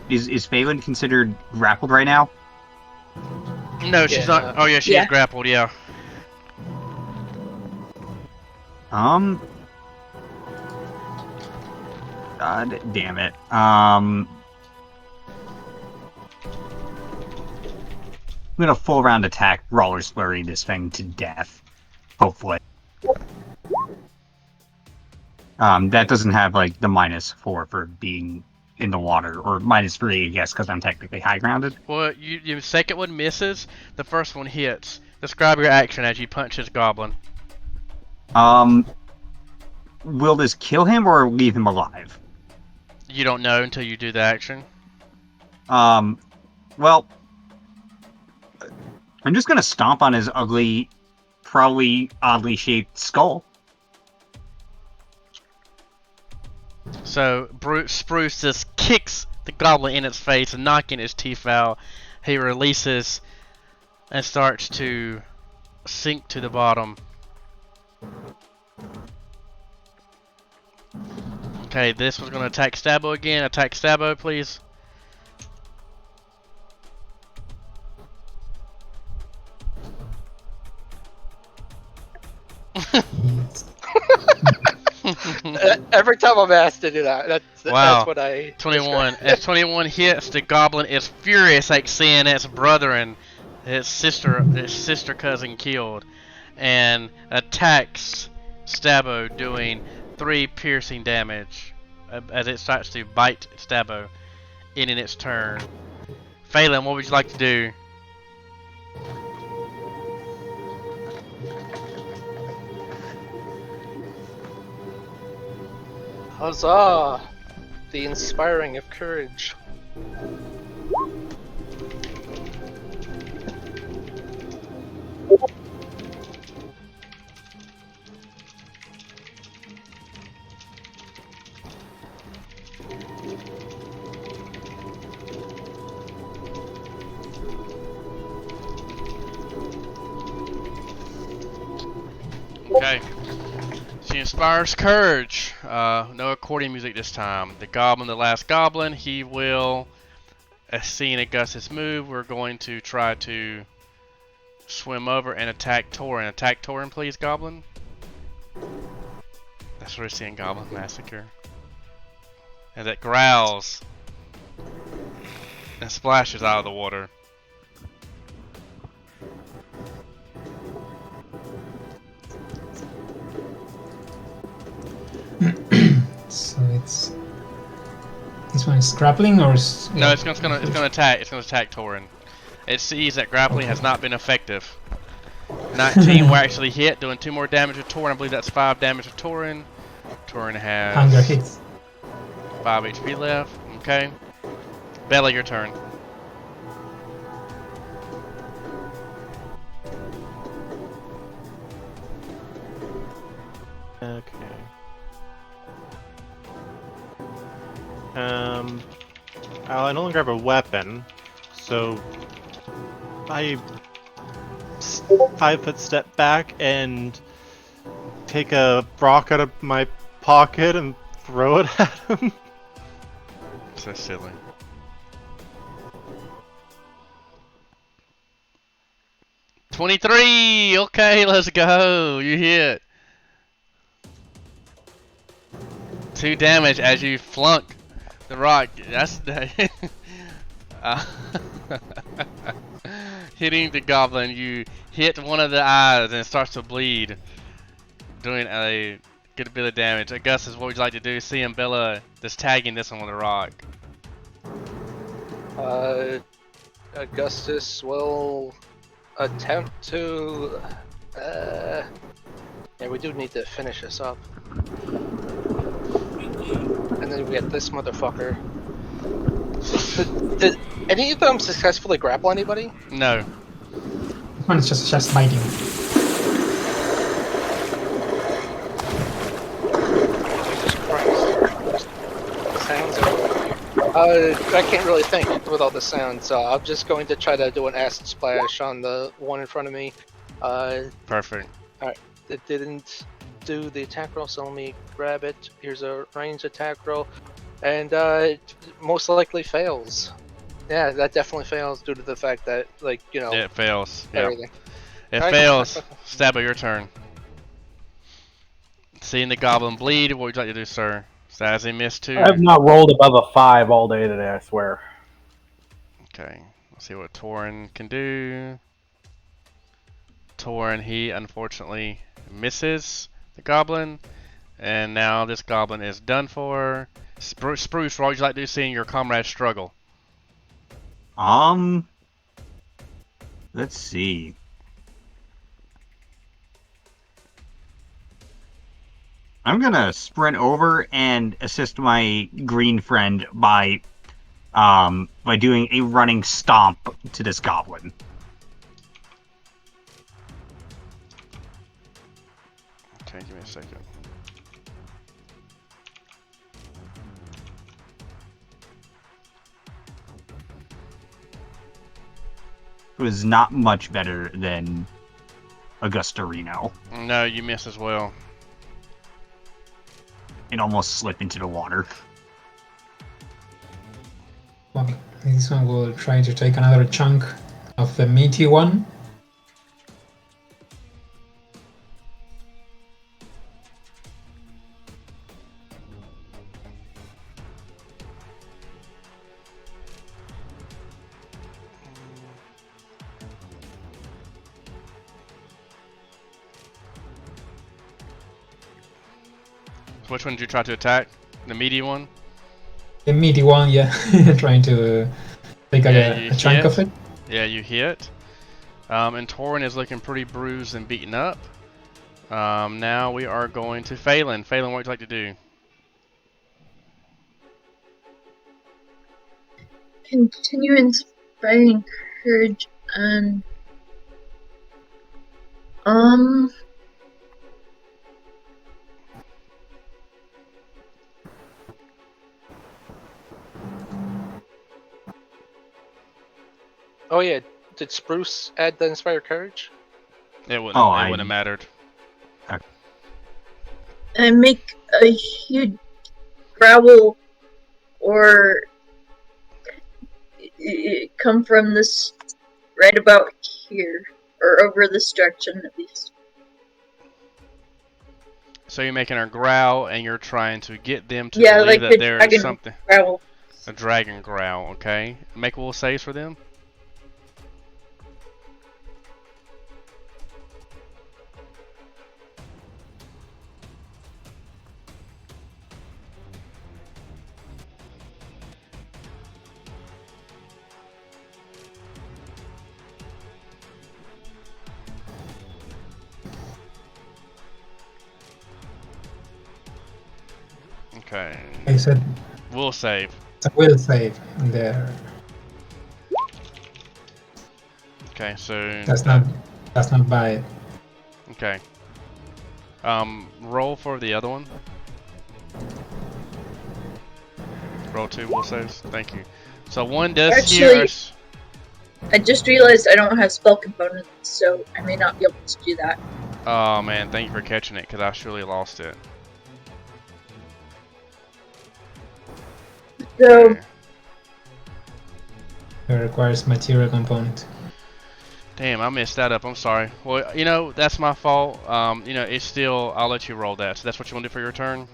Is Falend considered grappled right now? No, she's not. Oh yeah, she is grappled. Yeah. God damn it. I'm gonna full round attack roller flurry this thing to death. Hopefully. That doesn't have like the -4 for being in the water, or -3, I guess, because I'm technically high grounded. Well, your second one misses, the first one hits. Describe your action as you punch this goblin. Will this kill him or leave him alive? You don't know until you do the action. Well, I'm just gonna stomp on his ugly, probably oddly shaped skull. So Spruce just kicks the goblin in its face, knocking its teeth out. He releases and starts to sink to the bottom. Okay, this was going to attack Stabbo again. Attack Stabbo, please. Every time I'm asked to do that, Wow. that's what I. 21. As 21 hits, the goblin is furious, like seeing its brother and its sister cousin killed, and attacks Stabbo, doing 3 piercing damage as it starts to bite Stabbo, ending its turn. Falend, what would you like to do? Huzzah! The inspiring of courage. Okay. She inspires courage. No accordion music this time. The goblin, the last goblin, he will, seeing Augustus move, we're going to try to swim over and attack Turin. Attack Turin, please, goblin. That's what we're seeing, Goblin Massacre. And it growls and splashes out of the water. So it's this one is grappling or No, it's gonna attack Turin. It sees that grappling has not been effective. 19 will actually hit, doing 2 more damage to Turin. I believe that's 5 damage to Turin. Turin has hunger hits. 5 HP left. Okay. Bella, your turn. Okay. I no longer have a weapon, so I 5-foot step back and take a rock out of my pocket and throw it at him. So silly. $23. Okay, let's go. You hit. 2 damage as you flunk the rock. That's hitting the goblin. You hit one of the eyes and it starts to bleed, doing a good bit of damage. Augustus, what would you like to do? Seeing Bella just tagging this one with a rock. Augustus will attempt to. Yeah, we do need to finish this up. And then we get this motherfucker. Did any of them successfully grapple anybody? No. This one is just biting. Jesus Christ. Sounds I can't really think with all the sounds, so I'm just going to try to do an acid splash on the one in front of me. Perfect. Alright, it didn't do the attack roll, so let me grab it. Here's a range attack roll, and it most likely fails. Yeah, that definitely fails due to the fact that, like, you know, Yeah, it fails. Yeah. everything. It Alright. fails. Stabbo, your turn. Seeing the goblin bleed, what would you like to do, sir? So as he missed 2. I have not rolled above a 5 all day today, I swear. Okay, let's see what Turin can do. Turin, he unfortunately misses the goblin. And now this goblin is done for. Spruce, what would you like to do seeing your comrades struggle? Let's see. I'm gonna sprint over and assist my green friend by doing a running stomp to this goblin. Okay, give me a second. It was not much better than Augustarino. No, you miss as well. It almost slipped into the water. Well, this one will try to take another chunk of the meaty one. Which one did you try to attack? The meaty one? The meaty one, yeah, trying to take a chunk of it. Yeah, you hit. And Turin is looking pretty bruised and beaten up. Now we are going to Falend. Falend, what would you like to do? Continue inspiring courage and Oh yeah, did Spruce add the Inspire Courage? It wouldn't. Oh, it wouldn't have mattered. and make a huge growl or come from this right about here or over this direction at least. So you're making her growl, and you're trying to get them to Yeah, believe like that the there is dragon something. growl. A dragon growl. Okay. Make will saves for them. Okay. I said Will save. it's a will save there. Okay, so That's not bad. okay. Roll for the other one. Roll 2 will saves. Thank you. So one does hear Actually- us. I just realized I don't have spell components, so I may not be able to do that. Oh man, thank you for catching it, because I surely lost it. So Okay. It requires material component. Damn, I messed that up. I'm sorry. Well, you know, that's my fault. You know, it's still. I'll let you roll that. So that's what you want to do for your turn.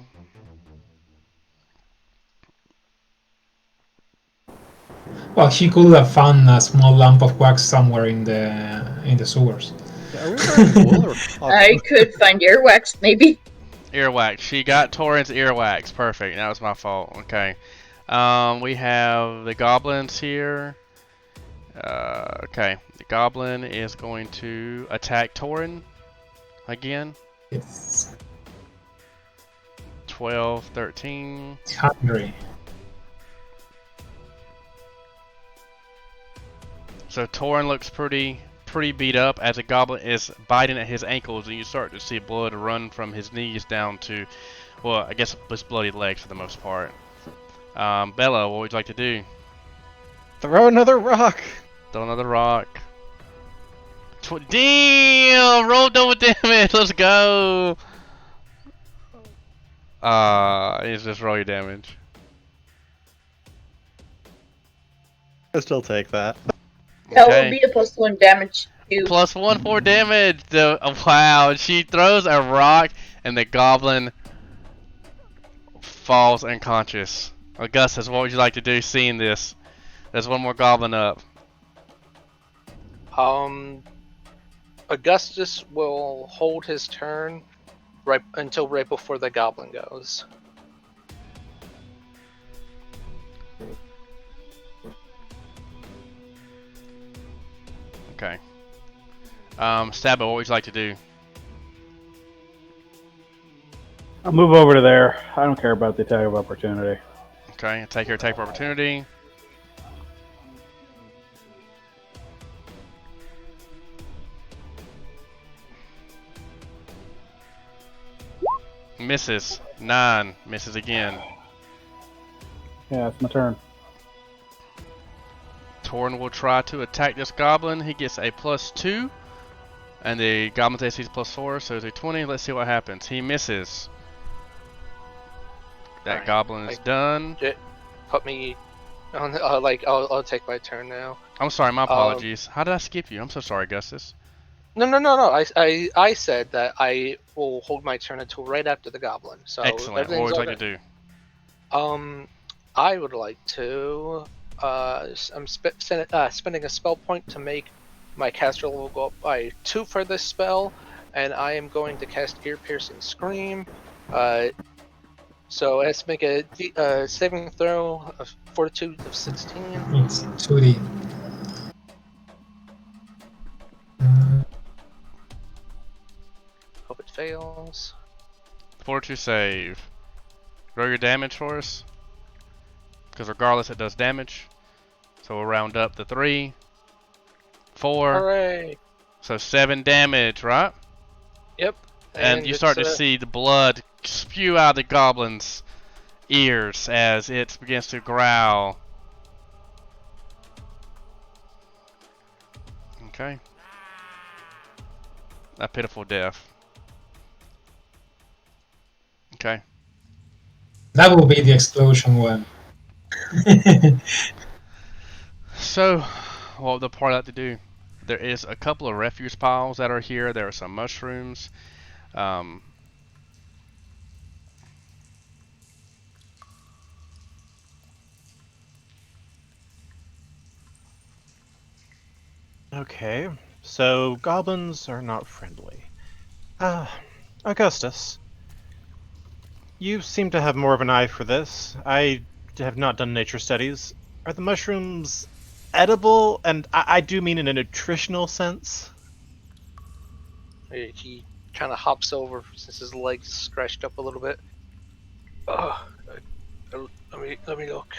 Well, he could have found a small lump of wax somewhere in the sewers. Are we wearing wool or cotton? I could find earwax, maybe. Earwax. She got Torrent's earwax. Perfect. That was my fault. Okay. We have the goblins here. Okay. The goblin is going to attack Torin again. It's 12, 13. hungry. So Torin looks pretty beat up as a goblin is biting at his ankles, and you start to see blood run from his knees down to, well, I guess his bloody legs for the most part. Bella, what would you like to do? Throw another rock. Throw another rock. Damn! Roll double damage. Let's go. Just roll your damage. I still take that. That Okay. will be a +1 damage too. Plus 1 for damage. Wow, she throws a rock and the goblin falls unconscious. Augustus, what would you like to do seeing this? There's one more goblin up. Augustus will hold his turn right before the goblin goes. Okay. Stabbo, what would you like to do? I'll move over to there. I don't care about the attack of opportunity. Okay, take your attack of opportunity. Misses. 9. Misses again. Yeah, it's my turn. Turin will try to attack this goblin. He gets a +2. And the goblin's AC is +4, so it's a 20. Let's see what happens. He misses. That Alright, goblin is done. Put me on. I'll take my turn now. I'm sorry, my apologies. How did I skip you? I'm so sorry, Augustus. No. I said that I will hold my turn until right after the goblin. So Excellent. What would you like to do? I would like to. I'm spending a spell point to make my caster level go up by 2 for this spell, and I am going to cast ear-piercing scream. So it has to make a saving throw of fortitude of 16. It's 2D. Hope it fails. Fortitude save. Roll your damage for us. Because regardless, it does damage. So we'll round up to 3, 4. Hooray! So 7 damage, right? Yep. And you start to see the blood spew out of the goblin's ears as it begins to growl. Okay. A pitiful death. Okay. That will be the explosion one. So, what would the party like to do? There is a couple of refuse piles that are here. There are some mushrooms. Okay, so goblins are not friendly. Augustus, you seem to have more of an eye for this. I have not done nature studies. Are the mushrooms edible? And I do mean in a nutritional sense. He kind of hops over since his legs scratched up a little bit. Let me look.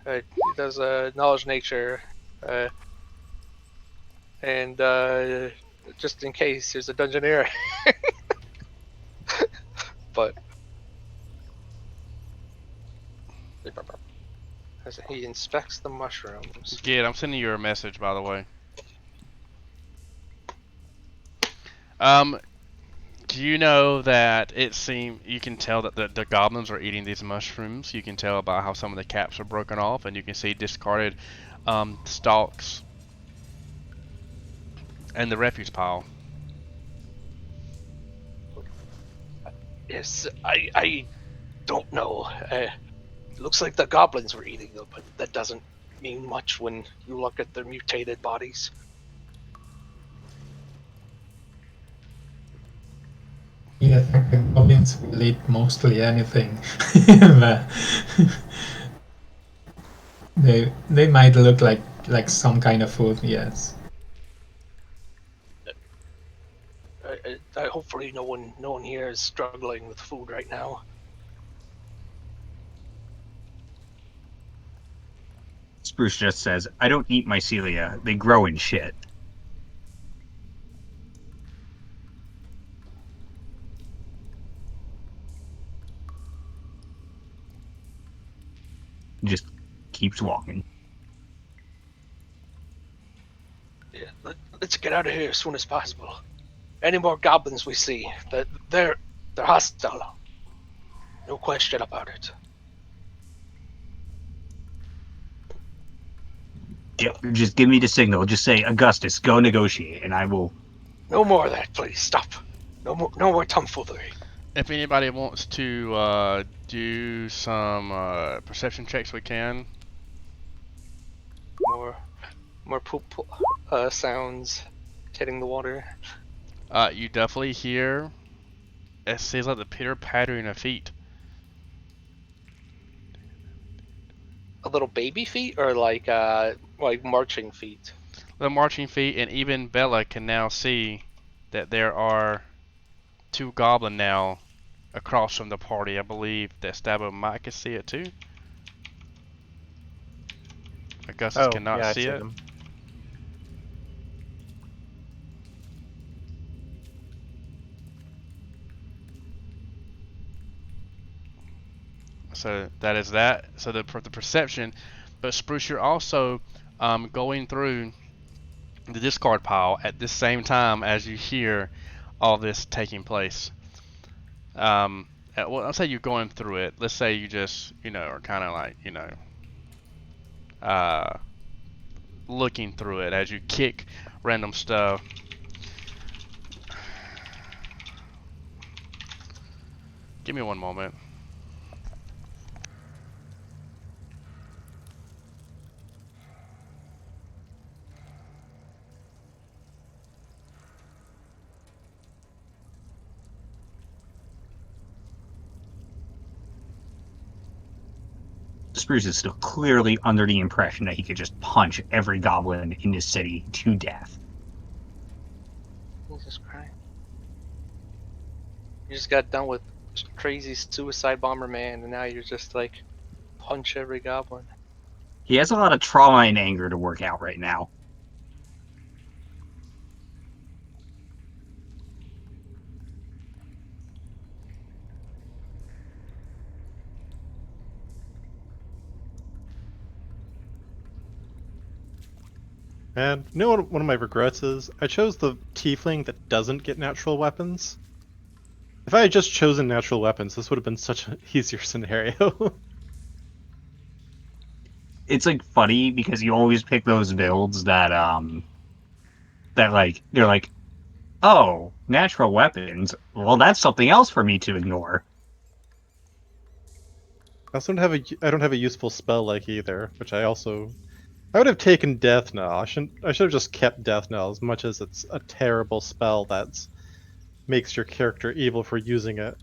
He does knowledge nature, and just in case there's a dungeoneer. But as he inspects the mushrooms. Gid, I'm sending you a message, by the way. Do you know that you can tell that the goblins are eating these mushrooms? You can tell by how some of the caps are broken off, and you can see discarded stalks and the refuse pile. Yes, I don't know. It looks like the goblins were eating them, but that doesn't mean much when you look at their mutated bodies. Yeah, I think the goblins will eat mostly anything. But they might look like some kind of food, yes. I hopefully no one here is struggling with food right now. Spruce just says, I don't eat mycelia. They grow in shit. Just keeps walking. Yeah, let's get out of here as soon as possible. Any more goblins we see, they're hostile. No question about it. Yep, just give me the signal. Just say, Augustus, go negotiate, and I will. No more of that, please. Stop. No more tomfoolery. If anybody wants to do some perception checks, we can. More poop sounds hitting the water. You definitely hear. It seems like the pitter pattering of feet. A little baby feet, or like marching feet. The marching feet, and even Bella can now see that there are 2 goblin now across from the party. I believe that Stabbo might can see it too. Augustus cannot yeah, I see it. them. So that is that. So the perception, but Spruce, you're also going through the discard pile at the same time as you hear all this taking place. Well, I'll say you're going through it. Let's say you just, are kind of like, looking through it as you kick random stuff. Give me one moment. Spruce is still clearly under the impression that he could just punch every goblin in this city to death. Jesus Christ. You just got done with crazy suicide bomber man, and now you're just like, punch every goblin. He has a lot of trauma and anger to work out right now. And you know what one of my regrets is? I chose the tiefling that doesn't get natural weapons. If I had just chosen natural weapons, this would have been such an easier scenario. It's like funny because you always pick those builds that they're like, oh, natural weapons. Well, that's something else for me to ignore. I don't have a useful spell like either, which I would have taken Death Knell. I should have just kept Death Knell, as much as it's a terrible spell that makes your character evil for using it.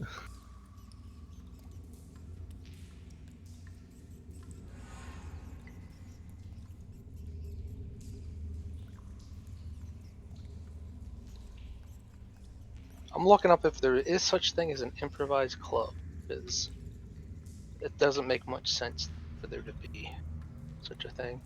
I'm looking up if there is such thing as an improvised club, because it doesn't make much sense for there to be such a thing.